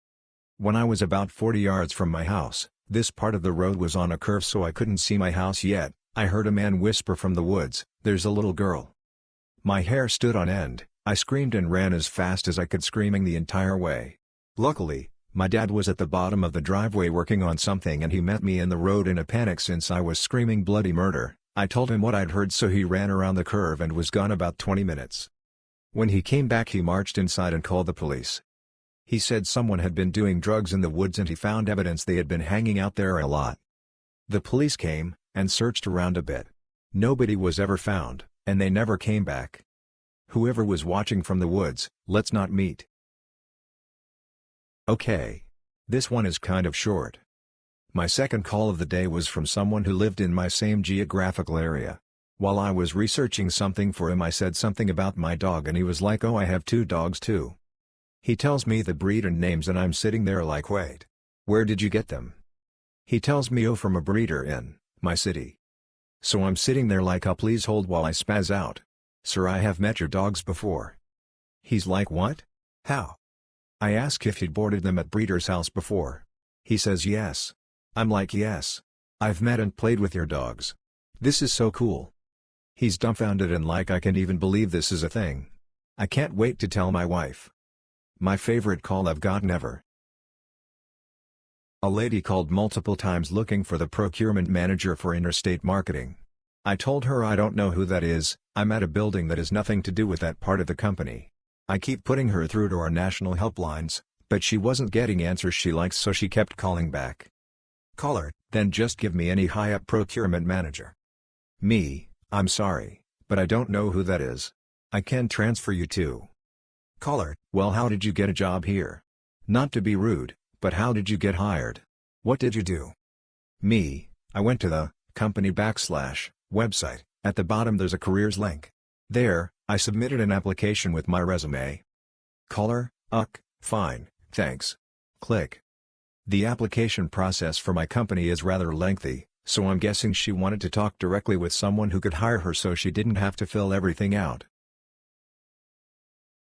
When I was about 40 yards from my house, this part of the road was on a curve so I couldn't see my house yet. I heard a man whisper from the woods, "There's a little girl." My hair stood on end, I screamed and ran as fast as I could, screaming the entire way. Luckily, my dad was at the bottom of the driveway working on something and he met me in the road in a panic since I was screaming bloody murder. I told him what I'd heard so he ran around the curve and was gone about 20 minutes. When he came back he marched inside and called the police. He said someone had been doing drugs in the woods and he found evidence they had been hanging out there a lot. The police came and searched around a bit. Nobody was ever found, and they never came back. Whoever was watching from the woods, let's not meet. Okay. This one is kind of short. My second call of the day was from someone who lived in my same geographical area. While I was researching something for him I said something about my dog and he was like, "Oh, I have 2 dogs too." He tells me the breed and names and I'm sitting there like, wait. Where did you get them? He tells me, "Oh, from a breeder in my city." So I'm sitting there like, "Oh, please hold while I spaz out. Sir, I have met your dogs before." He's like, "What? How?" I ask if he'd boarded them at breeder's house before. He says yes. I'm like, "Yes. I've met and played with your dogs. This is so cool." He's dumbfounded and like, "I can't even believe this is a thing. I can't wait to tell my wife." My favorite call I've gotten ever. A lady called multiple times looking for the procurement manager for interstate marketing. I told her I don't know who that is, I'm at a building that has nothing to do with that part of the company. I keep putting her through to our national helplines, but she wasn't getting answers she likes so she kept calling back. Caller, then just give me any high-up procurement manager. Me, I'm sorry, but I don't know who that is. I can transfer you to. Caller, well, how did you get a job here? Not to be rude, but how did you get hired? What did you do? Me, I went to the company website, at the bottom there's a careers link. There, I submitted an application with my resume. Caller, fine, thanks. Click. The application process for my company is rather lengthy, so I'm guessing she wanted to talk directly with someone who could hire her so she didn't have to fill everything out.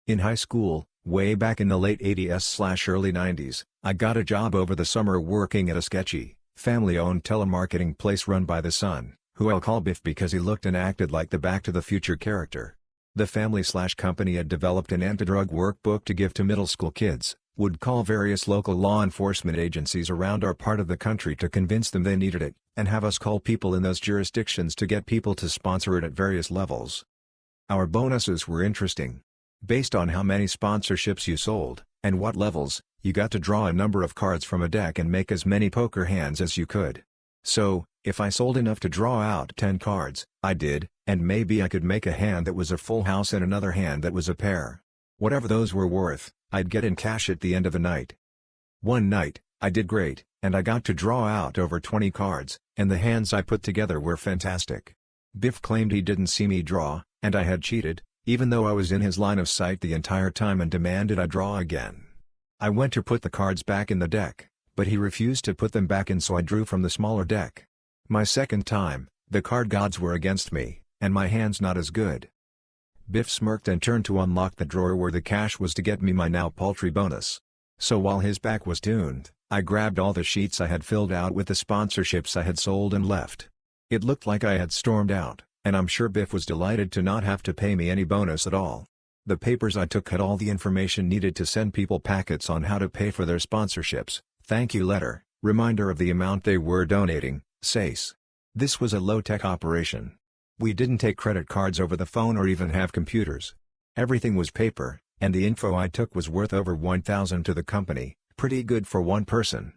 In high school, way back in the late 80s/early 90s, I got a job over the summer working at a sketchy, family-owned telemarketing place run by the son, who I'll call Biff because he looked and acted like the Back to the Future character. The family/company had developed an anti-drug workbook to give to middle school kids, would call various local law enforcement agencies around our part of the country to convince them they needed it, and have us call people in those jurisdictions to get people to sponsor it at various levels. Our bonuses were interesting. Based on how many sponsorships you sold, and what levels, you got to draw a number of cards from a deck and make as many poker hands as you could. So, if I sold enough to draw out 10 cards, I did, and maybe I could make a hand that was a full house and another hand that was a pair. Whatever those were worth, I'd get in cash at the end of the night. One night, I did great, and I got to draw out over 20 cards, and the hands I put together were fantastic. Biff claimed he didn't see me draw, and I had cheated, even though I was in his line of sight the entire time, and demanded I draw again. I went to put the cards back in the deck, but he refused to put them back in, so I drew from the smaller deck. My second time, the card gods were against me, and my hands not as good. Biff smirked and turned to unlock the drawer where the cash was to get me my now paltry bonus. So while his back was tuned, I grabbed all the sheets I had filled out with the sponsorships I had sold and left. It looked like I had stormed out, and I'm sure Biff was delighted to not have to pay me any bonus at all. The papers I took had all the information needed to send people packets on how to pay for their sponsorships, thank you letter, reminder of the amount they were donating, says. This was a low-tech operation. We didn't take credit cards over the phone or even have computers. Everything was paper, and the info I took was worth over $1,000 to the company, pretty good for one person.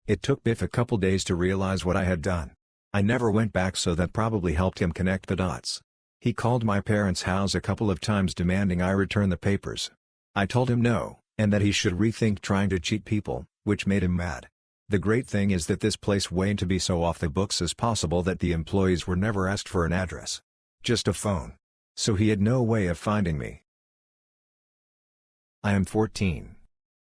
It took Biff a couple days to realize what I had done. I never went back, so that probably helped him connect the dots. He called my parents' house a couple of times demanding I return the papers. I told him no, and that he should rethink trying to cheat people, which made him mad. The great thing is that this place wanted to be so off the books as possible that the employees were never asked for an address. Just a phone. So he had no way of finding me. I am 14.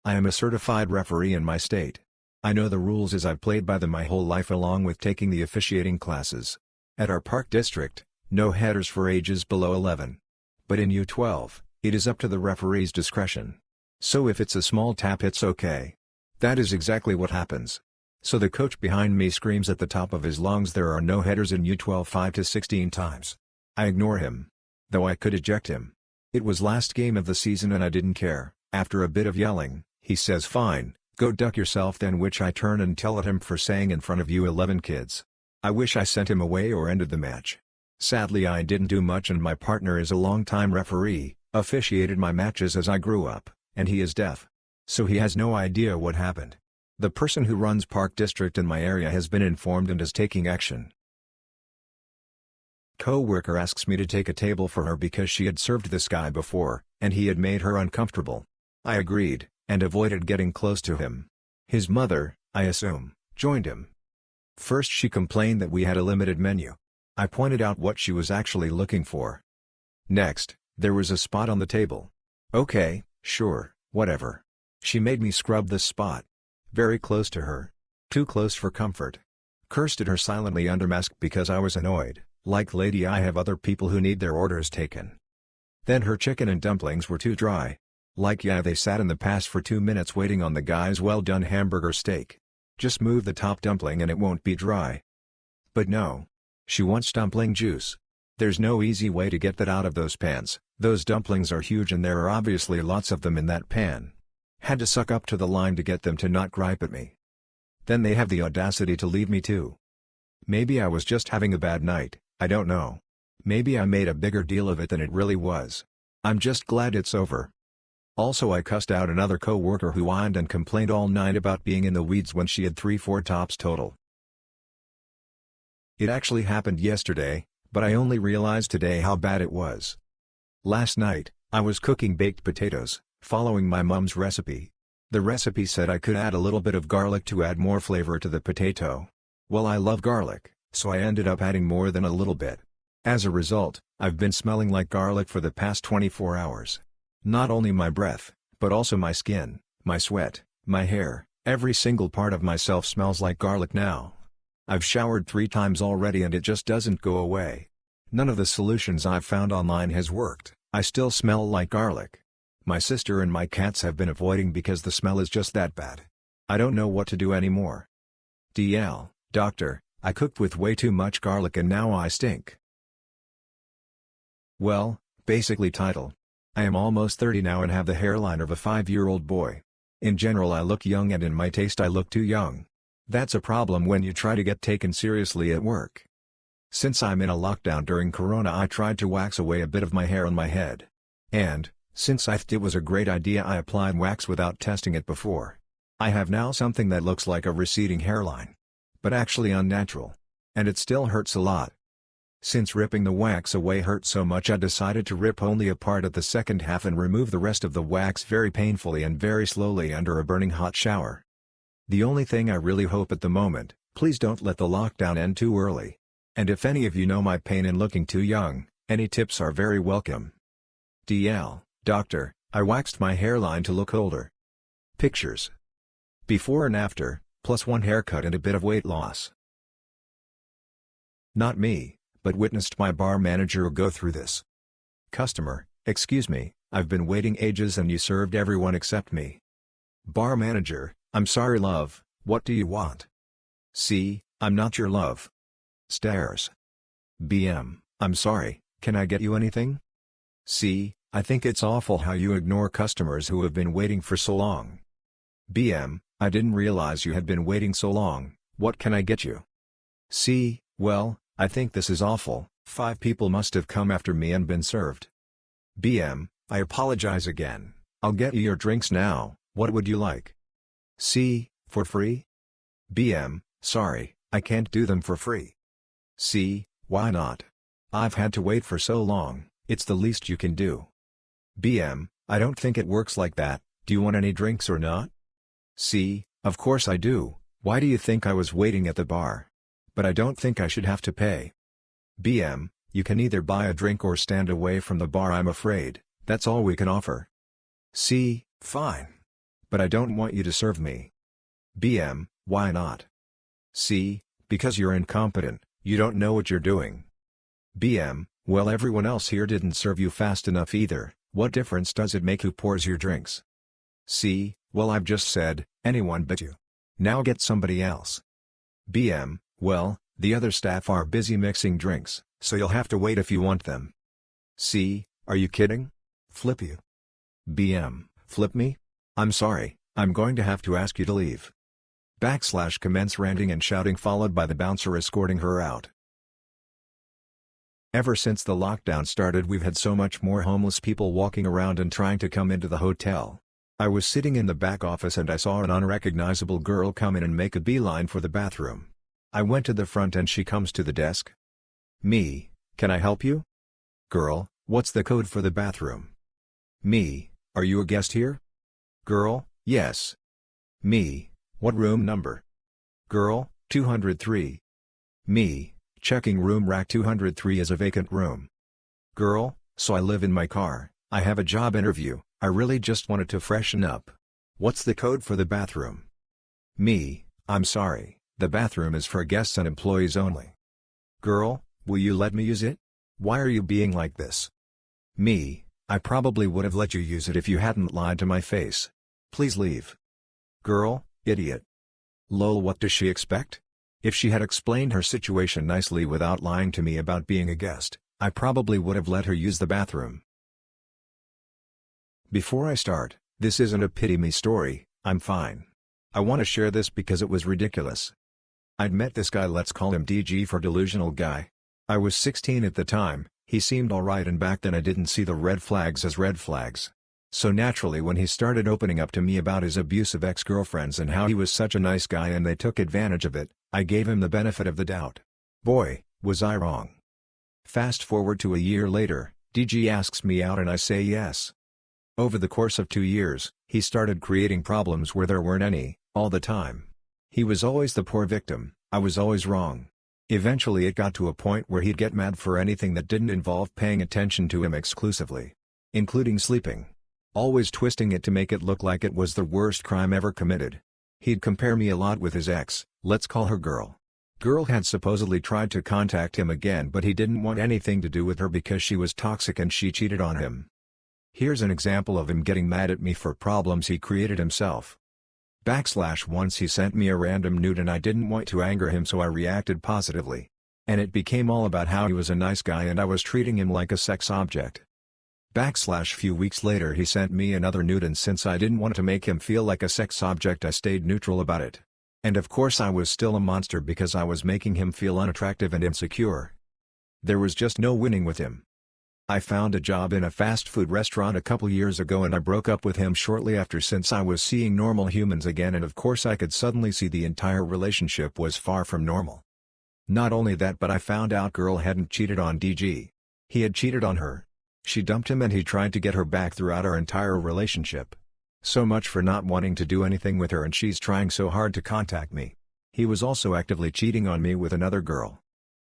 I am a certified referee in my state. I know the rules as I've played by them my whole life along with taking the officiating classes. At our park district, no headers for ages below 11. But in U12, it is up to the referee's discretion. So if it's a small tap it's okay. That is exactly what happens. So the coach behind me screams at the top of his lungs there are no headers in U12 5 to 16 times. I ignore him. Though I could eject him. It was last game of the season and I didn't care. After a bit of yelling, he says fine, go duck yourself, then which I turn and tell at him for saying in front of you 11 kids. I wish I sent him away or ended the match. Sadly I didn't do much and my partner is a longtime referee, officiated my matches as I grew up, and he is deaf. So he has no idea what happened. The person who runs Park District in my area has been informed and is taking action. Co-worker asks me to take a table for her because she had served this guy before, and he had made her uncomfortable. I agreed, and avoided getting close to him. His mother, I assume, joined him. First she complained that we had a limited menu. I pointed out what she was actually looking for. Next, there was a spot on the table. Okay, sure, whatever. She made me scrub this spot. Very close to her. Too close for comfort. Cursed at her silently under mask because I was annoyed, like lady I have other people who need their orders taken. Then her chicken and dumplings were too dry. Like yeah they sat in the past for 2 minutes waiting on the guy's well done hamburger steak. Just move the top dumpling and it won't be dry. But no. She wants dumpling juice. There's no easy way to get that out of those pans, those dumplings are huge and there are obviously lots of them in that pan. Had to suck up to the line to get them to not gripe at me. Then they have the audacity to leave me too. Maybe I was just having a bad night, I don't know. Maybe I made a bigger deal of it than it really was. I'm just glad it's over. Also I cussed out another co-worker who whined and complained all night about being in the weeds when she had 3-4 tops total. It actually happened yesterday, but I only realized today how bad it was. Last night, I was cooking baked potatoes, following my mom's recipe. The recipe said I could add a little bit of garlic to add more flavor to the potato. Well, I love garlic, so I ended up adding more than a little bit. As a result, I've been smelling like garlic for the past 24 hours. Not only my breath, but also my skin, my sweat, my hair, every single part of myself smells like garlic now. I've showered 3 times already and it just doesn't go away. None of the solutions I've found online has worked, I still smell like garlic. My sister and my cats have been avoiding because the smell is just that bad. I don't know what to do anymore. DL, doctor, I cooked with way too much garlic and now I stink. Well, basically title. I am almost 30 now and have the hairline of a 5-year-old boy. In general I look young and in my taste I look too young. That's a problem when you try to get taken seriously at work. Since I'm in a lockdown during Corona I tried to wax away a bit of my hair on my head. And, since I thought it was a great idea I applied wax without testing it before. I have now something that looks like a receding hairline. But actually unnatural. And it still hurts a lot. Since ripping the wax away hurt so much I decided to rip only a part of the second half and remove the rest of the wax very painfully and very slowly under a burning hot shower. The only thing I really hope at the moment, please don't let the lockdown end too early. And if any of you know my pain in looking too young, any tips are very welcome. DL, doctor, I waxed my hairline to look older. Pictures. Before and after, +1 haircut and a bit of weight loss. Not me, but witnessed my bar manager go through this. Customer, excuse me, I've been waiting ages and you served everyone except me. Bar manager, I'm sorry love, what do you want? C, I'm not your love. Stares. BM, I'm sorry, can I get you anything? C, I think it's awful how you ignore customers who have been waiting for so long. BM, I didn't realize you had been waiting so long, what can I get you? C, well, I think this is awful, 5 people must have come after me and been served. BM, I apologize again, I'll get you your drinks now, what would you like? C, for free? BM, sorry, I can't do them for free. C, why not? I've had to wait for so long, it's the least you can do. BM, I don't think it works like that, do you want any drinks or not? C, of course I do, why do you think I was waiting at the bar? But I don't think I should have to pay. BM, you can either buy a drink or stand away from the bar, I'm afraid, that's all we can offer. C, fine. But I don't want you to serve me. BM, why not? C, because you're incompetent, you don't know what you're doing. BM, well everyone else here didn't serve you fast enough either, what difference does it make who pours your drinks? C, well I've just said, anyone but you. Now get somebody else. BM, well, the other staff are busy mixing drinks, so you'll have to wait if you want them. C, are you kidding? Flip you. BM, flip me? I'm sorry, I'm going to have to ask you to leave. Commence ranting and shouting followed by the bouncer escorting her out. Ever since the lockdown started we've had so much more homeless people walking around and trying to come into the hotel. I was sitting in the back office and I saw an unrecognizable girl come in and make a beeline for the bathroom. I went to the front and she comes to the desk. Me, can I help you? Girl, what's the code for the bathroom? Me, are you a guest here? Girl, yes. Me, what room number? Girl, 203. Me, checking room rack 203 is a vacant room. Girl, so I live in my car, I have a job interview, I really just wanted to freshen up. What's the code for the bathroom? Me, I'm sorry, the bathroom is for guests and employees only. Girl, will you let me use it? Why are you being like this? Me, I probably would have let you use it if you hadn't lied to my face. Please leave. Girl, idiot. Lol, what does she expect? If she had explained her situation nicely without lying to me about being a guest, I probably would have let her use the bathroom. Before I start, this isn't a pity me story, I'm fine. I want to share this because it was ridiculous. I'd met this guy, let's call him DG for delusional guy. I was 16 at the time, he seemed alright and back then I didn't see the red flags as red flags. So naturally when he started opening up to me about his abusive ex-girlfriends and how he was such a nice guy and they took advantage of it, I gave him the benefit of the doubt. Boy, was I wrong. Fast forward to a year later, DG asks me out and I say yes. Over the course of 2 years, he started creating problems where there weren't any, all the time. He was always the poor victim, I was always wrong. Eventually it got to a point where he'd get mad for anything that didn't involve paying attention to him exclusively. Including sleeping. Always twisting it to make it look like it was the worst crime ever committed. He'd compare me a lot with his ex, let's call her Girl. Girl had supposedly tried to contact him again but he didn't want anything to do with her because she was toxic and she cheated on him. Here's an example of him getting mad at me for problems he created himself. Once he sent me a random nude and I didn't want to anger him so I reacted positively. And it became all about how he was a nice guy and I was treating him like a sex object. Few weeks later he sent me another nude and since I didn't want to make him feel like a sex object I stayed neutral about it. And of course I was still a monster because I was making him feel unattractive and insecure. There was just no winning with him. I found a job in a fast food restaurant a couple years ago and I broke up with him shortly after since I was seeing normal humans again and of course I could suddenly see the entire relationship was far from normal. Not only that but I found out Girl hadn't cheated on DG. He had cheated on her. She dumped him and he tried to get her back throughout our entire relationship. So much for not wanting to do anything with her and she's trying so hard to contact me. He was also actively cheating on me with another girl.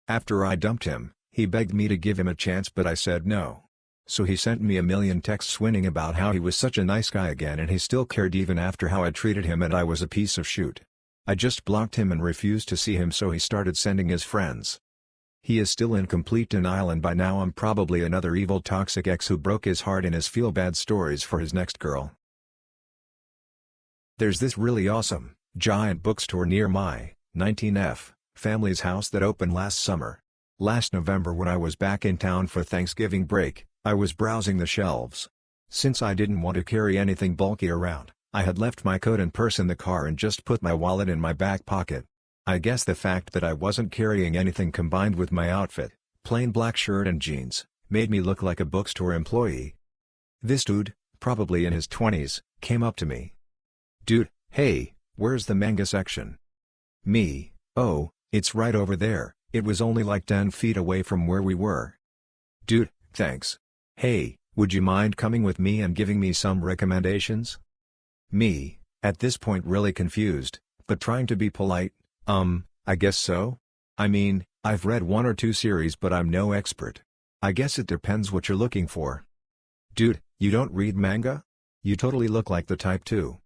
After I dumped him, he begged me to give him a chance but I said no. So he sent me a million texts whining about how he was such a nice guy again and he still cared even after how I treated him and I was a piece of shit. I just blocked him and refused to see him so he started sending his friends. He is still in complete denial and by now I'm probably another evil toxic ex who broke his heart in his feel-bad stories for his next girl. There's this really awesome, giant bookstore near my 19F family's house that opened last summer. Last November when I was back in town for Thanksgiving break, I was browsing the shelves. Since I didn't want to carry anything bulky around, I had left my coat and purse in the car and just put my wallet in my back pocket. I guess the fact that I wasn't carrying anything combined with my outfit, plain black shirt and jeans, made me look like a bookstore employee. This dude, probably in his 20s, came up to me. "Dude, hey, where's the manga section?" Me, "Oh, it's right over there." It was only like 10 feet away from where we were. "Dude, thanks. Hey, would you mind coming with me and giving me some recommendations?" Me, at this point really confused, but trying to be polite, I guess so? I mean, I've read one or two series but I'm no expert. I guess it depends what you're looking for." "Dude, you don't read manga? You totally look like the type too."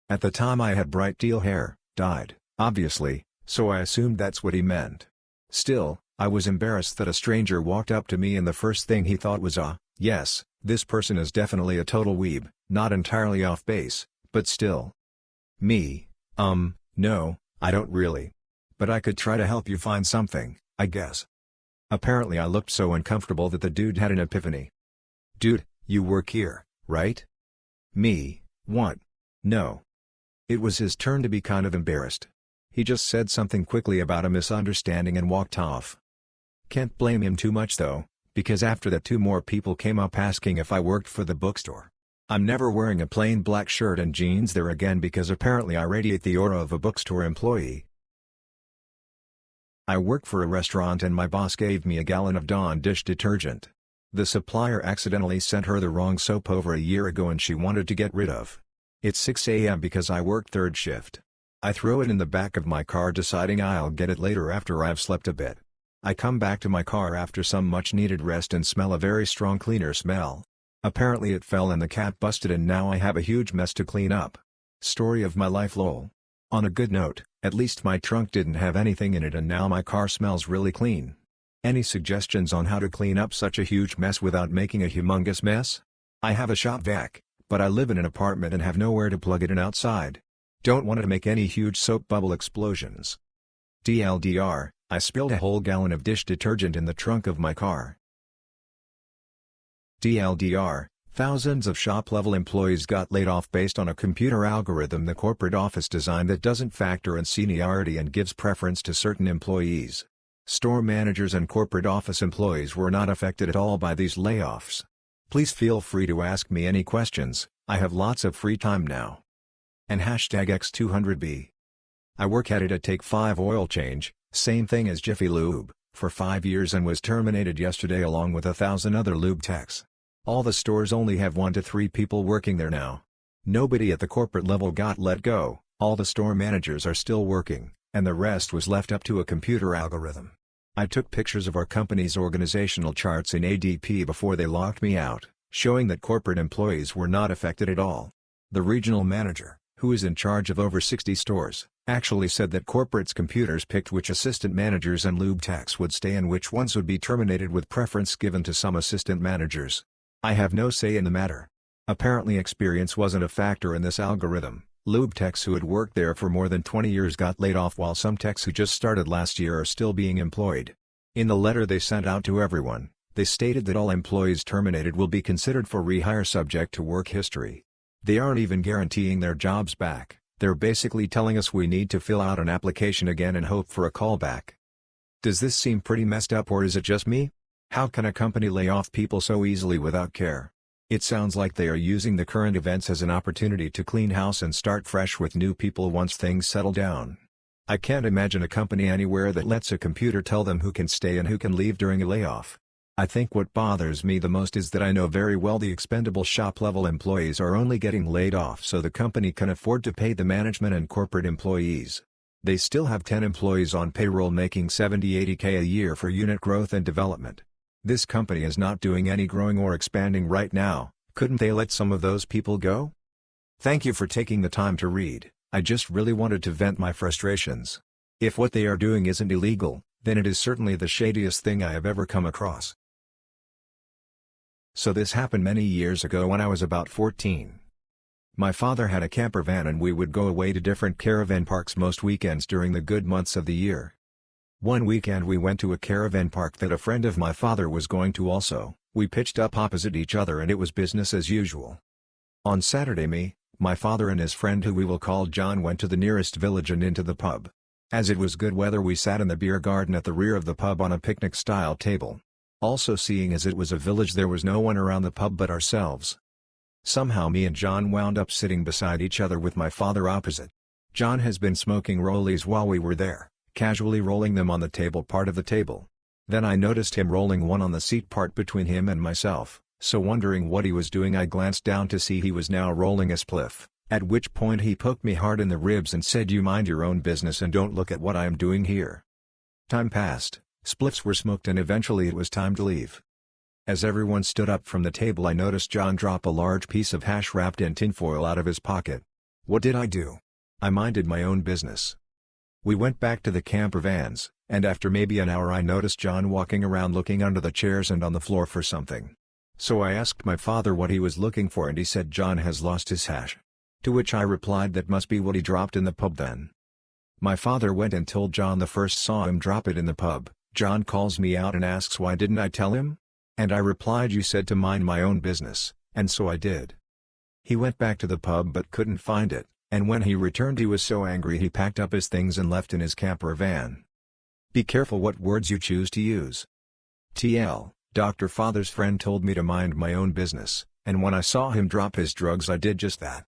At the time I had bright teal hair, dyed, obviously, so I assumed that's what he meant. Still, I was embarrassed that a stranger walked up to me and the first thing he thought was yes, this person is definitely a total weeb, not entirely off base, but still. Me, no, I don't really. But I could try to help you find something, I guess. Apparently I looked so uncomfortable that the dude had an epiphany. "Dude, you work here, right?" Me, "What? No." It was his turn to be kind of embarrassed. He just said something quickly about a misunderstanding and walked off. Can't blame him too much though, because after that 2 more people came up asking if I worked for the bookstore. I'm never wearing a plain black shirt and jeans there again because apparently I radiate the aura of a bookstore employee. I work for a restaurant and my boss gave me a gallon of Dawn dish detergent. The supplier accidentally sent her the wrong soap over a year ago and she wanted to get rid of. It's 6 a.m. because I work third shift. I throw it in the back of my car deciding I'll get it later after I've slept a bit. I come back to my car after some much needed rest and smell a very strong cleaner smell. Apparently it fell and the cat busted and now I have a huge mess to clean up. Story of my life lol. On a good note, at least my trunk didn't have anything in it and now my car smells really clean. Any suggestions on how to clean up such a huge mess without making a humongous mess? I have a shop vac, but I live in an apartment and have nowhere to plug it in outside. Don't want to make any huge soap bubble explosions. TLDR, I spilled a whole gallon of dish detergent in the trunk of my car. TLDR, thousands of shop-level employees got laid off based on a computer algorithm the corporate office designed that doesn't factor in seniority and gives preference to certain employees. Store managers and corporate office employees were not affected at all by these layoffs. Please feel free to ask me any questions, I have lots of free time now. And #X200B. I work at a Take 5 oil change, same thing as Jiffy Lube, for 5 years and was terminated yesterday along with 1,000 other lube techs. All the stores only have 1 to 3 people working there now. Nobody at the corporate level got let go, all the store managers are still working, and the rest was left up to a computer algorithm. I took pictures of our company's organizational charts in ADP before they locked me out, showing that corporate employees were not affected at all. The regional manager, who is in charge of over 60 stores, actually said that corporate's computers picked which assistant managers and lube techs would stay and which ones would be terminated with preference given to some assistant managers. I have no say in the matter. Apparently experience wasn't a factor in this algorithm. Lube techs who had worked there for more than 20 years got laid off while some techs who just started last year are still being employed. In the letter they sent out to everyone, they stated that all employees terminated will be considered for rehire subject to work history. They aren't even guaranteeing their jobs back, they're basically telling us we need to fill out an application again and hope for a callback. Does this seem pretty messed up or is it just me? How can a company lay off people so easily without care? It sounds like they are using the current events as an opportunity to clean house and start fresh with new people once things settle down. I can't imagine a company anywhere that lets a computer tell them who can stay and who can leave during a layoff. I think what bothers me the most is that I know very well the expendable shop-level employees are only getting laid off so the company can afford to pay the management and corporate employees. They still have 10 employees on payroll making $70-80K a year for unit growth and development. This company is not doing any growing or expanding right now, couldn't they let some of those people go? Thank you for taking the time to read, I just really wanted to vent my frustrations. If what they are doing isn't illegal, then it is certainly the shadiest thing I have ever come across. So this happened many years ago when I was about 14. My father had a camper van and we would go away to different caravan parks most weekends during the good months of the year. One weekend we went to a caravan park that a friend of my father was going to also. We pitched up opposite each other and it was business as usual. On Saturday my father and his friend who we will call John went to the nearest village and into the pub. As it was good weather we sat in the beer garden at the rear of the pub on a picnic-style table. Also, seeing as it was a village, there was no one around the pub but ourselves. Somehow me and John wound up sitting beside each other with my father opposite. John has been smoking rollies while we were there, casually rolling them on the table part of the table. Then I noticed him rolling one on the seat part between him and myself, so wondering what he was doing I glanced down to see he was now rolling a spliff, at which point he poked me hard in the ribs and said, "You mind your own business and don't look at what I am doing here." Time passed, spliffs were smoked and eventually it was time to leave. As everyone stood up from the table I noticed John drop a large piece of hash wrapped in tinfoil out of his pocket. What did I do? I minded my own business. We went back to the camper vans, and after maybe an hour I noticed John walking around looking under the chairs and on the floor for something. So I asked my father what he was looking for and he said John has lost his hash. To which I replied that must be what he dropped in the pub then. My father went and told John the first saw him drop it in the pub. John calls me out and asks why didn't I tell him? And I replied, "You said to mind my own business," and so I did. He went back to the pub but couldn't find it, and when he returned he was so angry he packed up his things and left in his camper van. Be careful what words you choose to use. TL, Dr. Father's friend told me to mind my own business, and when I saw him drop his drugs I did just that.